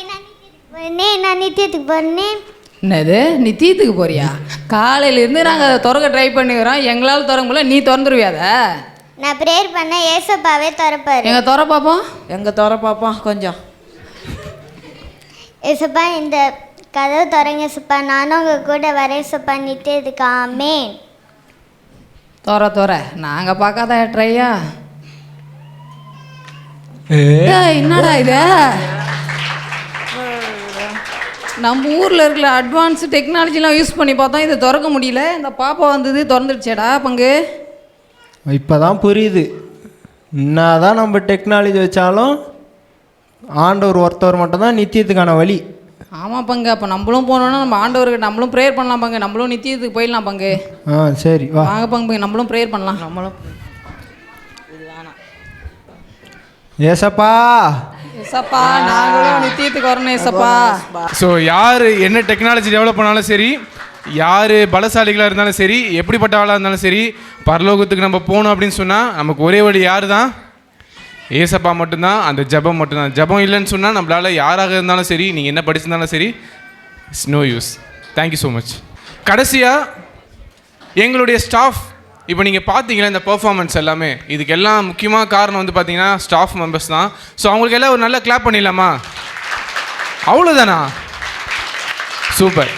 நான் நித்தியத்துக்கு போகிறேன். என்னது நித்தியத்துக்கு போறியா? காலையிலேருந்து நாங்கள் அதை திறக்க ட்ரை பண்ணிக்கிறோம், எங்களால் திறக்க முடியல. நீ திறந்துருவியாத? நான் ப்ரேயர் பண்ண ஏசப்பாவே திறப்பாரு. எங்கள் திற பார்ப்போம். எங்கள் திற பார்ப்போம் கொஞ்சம். ஏசப்பா இந்த கதவு திறங்க ஏசப்பா, நானும் உங்கள் கூட வரேன் ஏசப்பா நித்தியத்துக்கு. ஆமென். திற நாங்கள் பார்க்காத ட்ரையா? என்னடா இது, நம்ம ஊரில் இருக்கிற அட்வான்ஸ் டெக்னாலஜிலாம் யூஸ் பண்ணி பார்த்தோம், இதை திறக்க முடியல. இந்த பாப்பா வந்தது திறந்துடுச்சேடா பங்கு. இப்போ தான் புரியுது, என்னதான் நம்ம டெக்னாலஜி வச்சாலும் ஆண்டவர் ஒருத்தவர் மட்டும்தான் நித்தியத்துக்கான வழி. ஆமாம் பங்கு, அப்போ நம்மளும் போனோன்னா நம்ம ஆண்டவருக்கு நம்மளும் ப்ரேயர் பண்ணலாம் பங்கு. நம்மளும் நித்தியத்துக்கு போயிடலாம் பங்கு. சரி வா வாங்க பங்கு, நம்மளும் ப்ரேயர் பண்ணலாம். நம்மளும் ஏசப்பா ஏசப்பா நாங்களும் நித்தியத்துக்கு வரணும் ஏசப்பா. ஸோ யார் என்ன டெக்னாலஜி டெவலப் பண்ணாலும் சரி, யார் பலசாலிகளாக இருந்தாலும் சரி, எப்படிப்பட்ட ஆளாக இருந்தாலும் சரி, பரலோகத்துக்கு நம்ம போகணும் அப்படின்னு சொன்னால் நமக்கு ஒரே வழி யார் தான்? ஏசப்பா மட்டும்தான். அந்த ஜபம் மட்டும்தான். ஜபம் இல்லைன்னு சொன்னால் நம்மளால் யாராக இருந்தாலும் சரி, நீங்கள் என்ன படிச்சிருந்தாலும் சரி, it's no use. Thank you so much. கடைசியாக எங்களுடைய ஸ்டாஃப், இப்போ நீங்கள் பார்த்தீங்களா இந்த பெர்ஃபார்மன்ஸ் எல்லாமே, இதுக்கு எல்லாம் முக்கியமான காரணம் வந்து பார்த்தீங்கன்னா ஸ்டாஃப் மெம்பர்ஸ் தான். ஸோ அவங்களுக்கு எல்லாம் ஒரு நல்ல கிளாப் பண்ணிடலாமா? அவ்வளோதானா? சூப்பர்.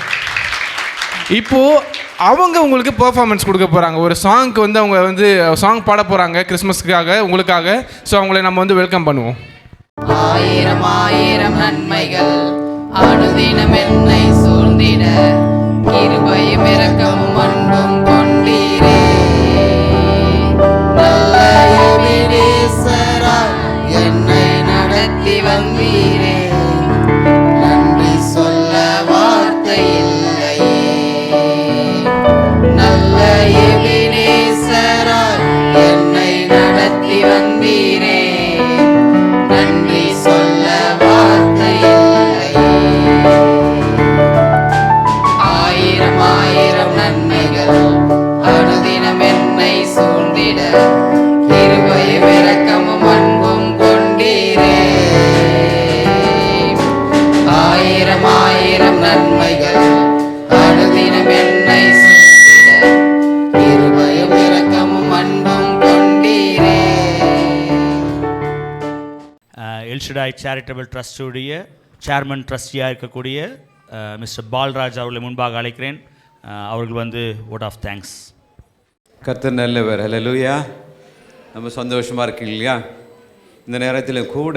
இப்போது அவங்க உங்களுக்கு பெர்ஃபார்மன்ஸ் கொடுக்க போகிறாங்க. ஒரு சாங்க்கு வந்து அவங்க வந்து சாங் பாட போகிறாங்க கிறிஸ்மஸ்க்காக உங்களுக்காக. ஸோ அவங்கள நம்ம வந்து வெல்கம் பண்ணுவோம். ஆயிரம் ஆயிரம் நன்மைகள் அனுதினம் என்னை சூழ்ந்திட, கிருபையும் இரக்கமும் அன்பும் கொண்டீரே. நல்ல எபினேசராய் என்னை நடத்தி வந்தீரே, நன்றி சொல்ல வார்த்தை இல்லையே. நல்ல எபினேசராய் என்னை நடத்தி வந்தீரே, நன்றி சொல்ல வார்த்தை இல்லையே. எல்ஷடாய் சேரிட்டபிள் ட்ரஸ்டுடைய சேர்மன் ட்ரஸ்டியாக இருக்கக்கூடிய மிஸ்டர் பால்ராஜ் அவர்களை முன்பாக அழைக்கிறேன். அவர்கள் வந்து வோட் ஆஃப் தேங்க்ஸ். கர்த்தர் நல்லவர். ஹல்லேலூயா. நம்ம சந்தோஷமாக இருக்கீங்க இல்லையா? இந்த நேரத்தில் கூட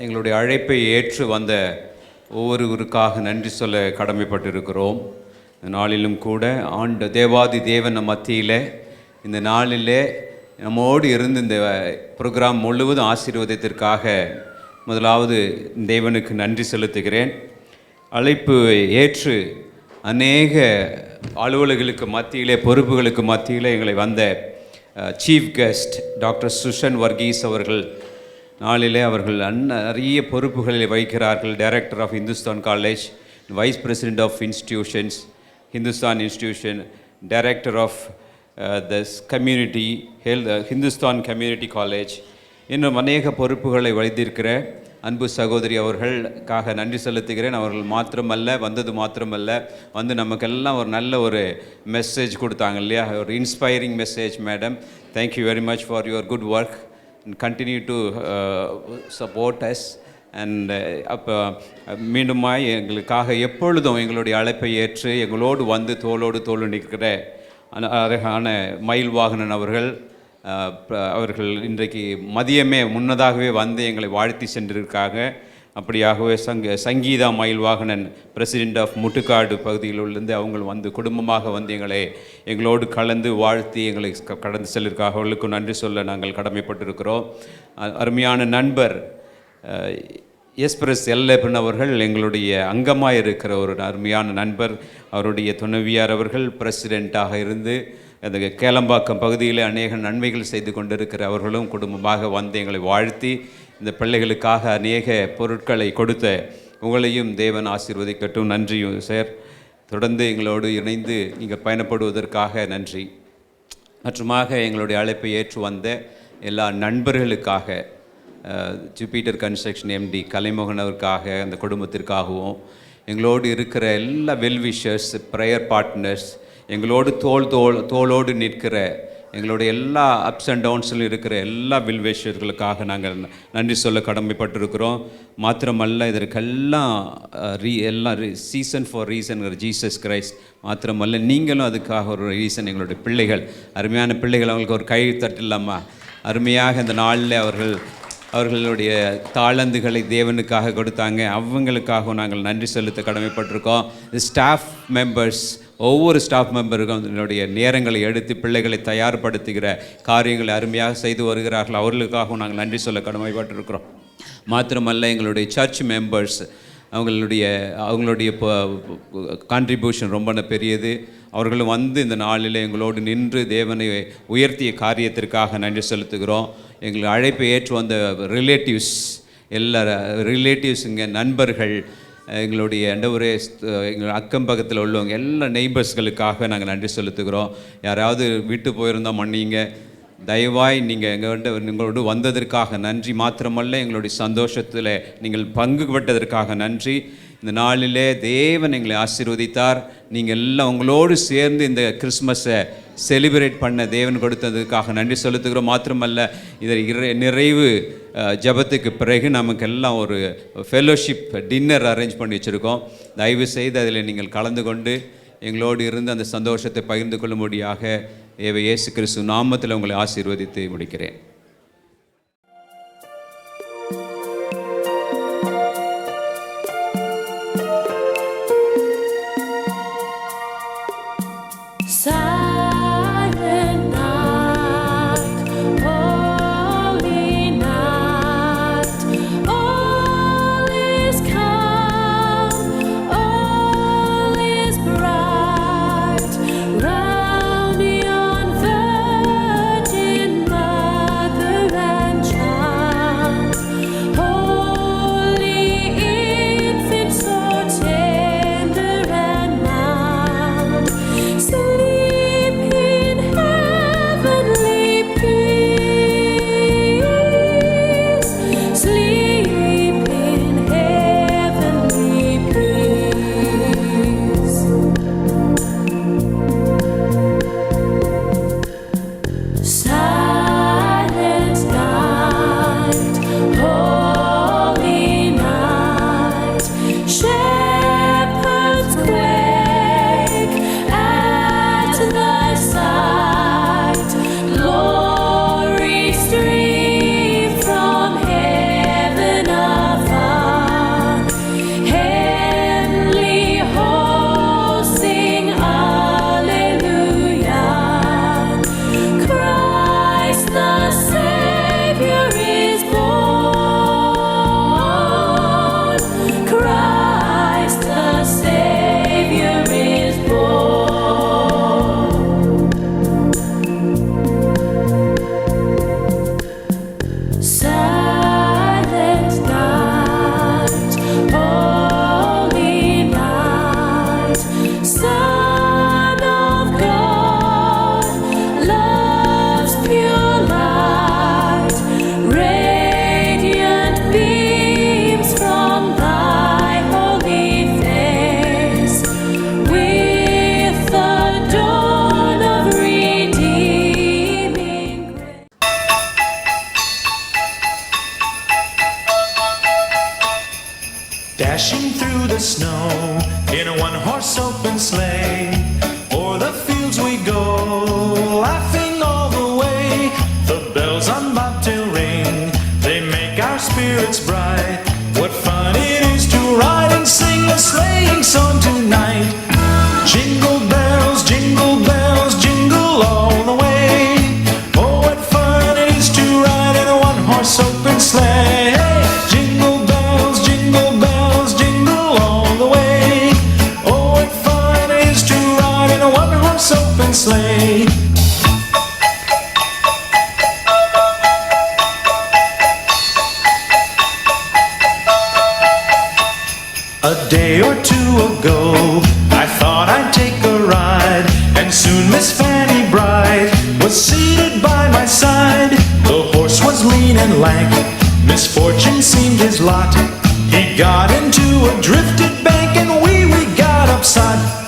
எங்களுடைய அழைப்பை ஏற்று வந்த ஒவ்வொருவருக்காக நன்றி சொல்ல கடமைப்பட்டிருக்கிறோம். இந்த நாளிலும் கூட தேவாதி தேவன் மத்தியில் இந்த நாளிலே நம்மோடு இருந்து இந்த ப்ரோக்ராம் முழுவதும் ஆசீர்வாதத்திற்காக முதலாவது தேவனுக்கு நன்றி செலுத்துகிறேன். அழைப்பு ஏற்று அநேக அலுவலர்களுக்கு மத்தியிலே பொறுப்புகளுக்கு மத்தியிலே எங்களை வந்த chief guest doctor Susan Varghese அவர்கள் நாளிலே அவர்கள் நிறைய பொறுப்புகளில் வைக்கிறார்கள். Director of Hindustan college, vice president of institutions Hindustan institution, director of community Hindustan community college, இன்னும் அநேக பொறுப்புகளை வைத்திருக்கிற அன்பு சகோதரி அவர்களுக்காக நன்றி செலுத்துகிறேன். அவர்கள் வந்தது மாத்திரமல்ல வந்து நமக்கெல்லாம் ஒரு நல்ல ஒரு மெசேஜ் கொடுத்தாங்க இல்லையா? ஒரு inspiring message. Madam, thank you very much for your good work and continue to support us. And அப்போ மீண்டுமாய் எங்களுக்காக எப்பொழுதும் எங்களுடைய அழைப்பை ஏற்று எங்களோடு வந்து தோளோடு தோள் நிற்கிற அழகான மயில் வாகனன் அவர்கள் இன்றைக்கு மதியமே முன்னதாகவே வந்து எங்களை வாழ்த்தி சென்றிருக்காங்க. அப்படியாகவே சங்கீதா மயில் வாகனன் பிரசிடெண்ட் ஆஃப் முட்டுக்காடு பகுதியிலிருந்து அவங்க வந்து குடும்பமாக வந்து எங்களோடு கலந்து வாழ்த்தி எங்களை கடந்து செல்லிருக்காக அவர்களுக்கு நன்றி சொல்ல நாங்கள் கடமைப்பட்டிருக்கிறோம். அருமையான நண்பர் எஸ்பிரஸ் எல்லப்பன் அவர்கள் எங்களுடைய அங்கமாக இருக்கிற ஒரு அருமையான நண்பர். அவருடைய துணைவியார் அவர்கள் பிரசிடெண்ட்டாக இருந்து அந்த கேளம்பாக்கம் பகுதியில் அநேக நன்மைகள் செய்து கொண்டிருக்கிற அவர்களும் குடும்பமாக வந்து எங்களை வாழ்த்தி இந்த பிள்ளைகளுக்காக அநேக பொருட்களை கொடுத்த உங்களையும் தேவன் ஆசீர்வதிக்கட்டும். நன்றியும் சார். தொடர்ந்து எங்களோடு இணைந்து நீங்கள் பயணப்படுவதற்காக நன்றி. மற்றுமாக எங்களுடைய அழைப்பை ஏற்று வந்த எல்லா நண்பர்களுக்காக ஜூபிட்டர் கன்ஸ்ட்ரக்ஷன் எம்டி கலைமோகன் அவருக்காக அந்த குடும்பத்திற்காகவும் எங்களோடு இருக்கிற எல்லா வெல்விஷர்ஸ் ப்ரேயர் பார்ட்னர்ஸ் எங்களோடு தோளோடு நிற்கிற எங்களுடைய எல்லா அப்ஸ் அண்ட் டவுன்ஸில் இருக்கிற எல்லா வெல்விஷர்களுக்காக நாங்கள் நன்றி சொல்ல கடமைப்பட்டிருக்கிறோம். மாத்திரமல்ல இதற்கெல்லாம் சீசன் ஃபார் ரீசன்கிற ஜீசஸ் கிரைஸ்ட் மாத்திரமல்ல நீங்களும் அதுக்காக ஒரு ரீசன். எங்களுடைய பிள்ளைகள் அருமையான பிள்ளைகள் அவங்களுக்கு ஒரு கை தட்டில்லாமா அருமையாக இந்த நாளில் அவர்களுடைய தாளந்துகளை தேவனுக்காக கொடுத்தாங்க. அவங்களுக்காகவும் நாங்கள் நன்றி செலுத்த கடமைப்பட்டிருக்கோம். ஸ்டாஃப் மெம்பர்ஸ் ஒவ்வொரு ஸ்டாஃப் மெம்பருக்கும் அதனுடைய நேரங்களை எடுத்து பிள்ளைகளை தயார்படுத்துகிற காரியங்களை அருமையாக செய்து வருகிறார்கள். அவர்களுக்காகவும் நாங்கள் நன்றி சொல்ல கடமைப்பட்டிருக்கிறோம். மாத்திரமல்ல எங்களுடைய சர்ச் மெம்பர்ஸ் அவங்களுடைய கான்ட்ரிபியூஷன் ரொம்ப பெரியது. அவர்களும் வந்து இந்த நாளில் எங்களோடு நின்று தேவனை உயர்த்திய காரியத்திற்காக நன்றி செலுத்துகிறோம். எங்கள் அழைப்பை ஏற்று வந்த எல்லா ரிலேட்டிவ்ஸுங்க நண்பர்கள் எங்களுடைய எங்கள் அக்கம் பக்கத்தில் உள்ளவங்க எல்லா நெய்பர்ஸ்களுக்காக நாங்கள் நன்றி செலுத்துகிறோம். யாராவது விட்டு போயிருந்தால் மன்னிங்க. தயவாய் நீங்கள் எங்களோடு வந்ததற்காக நன்றி. மாத்திரமல்ல எங்களுடைய சந்தோஷத்தில் நீங்கள் பங்கு பெற்றதற்காக நன்றி. இந்த நாளிலே தேவன் எங்களை ஆசீர்வதித்தார். நீங்கள் எல்லாம் உங்களோடு சேர்ந்து இந்த கிறிஸ்மஸை செலிப்ரேட் பண்ண தேவன் கொடுத்ததுக்காக நன்றி செலுத்துகிறோம். மாத்திரமல்ல இதை நிறைவு ஜபத்துக்கு பிறகு நமக்கெல்லாம் ஒரு ஃபெலோஷிப் டின்னர் அரேஞ்ச் பண்ணி வச்சுருக்கோம். தயவு செய்து அதில் நீங்கள் கலந்து கொண்டு எங்களோடு இருந்து அந்த சந்தோஷத்தை பகிர்ந்து கொள்ளும்படியாக இயேசு கிறிஸ்து நாமத்தில் உங்களை ஆசீர்வதித்து முடிக்கிறேன். Round yon virgin mother. open sleigh. A day or two ago, I thought I'd take a ride, and soon Miss Fanny Bright was seated by my side. The horse was lean and lank, misfortune seemed his lot. He got into a drifted bank, and we got upside.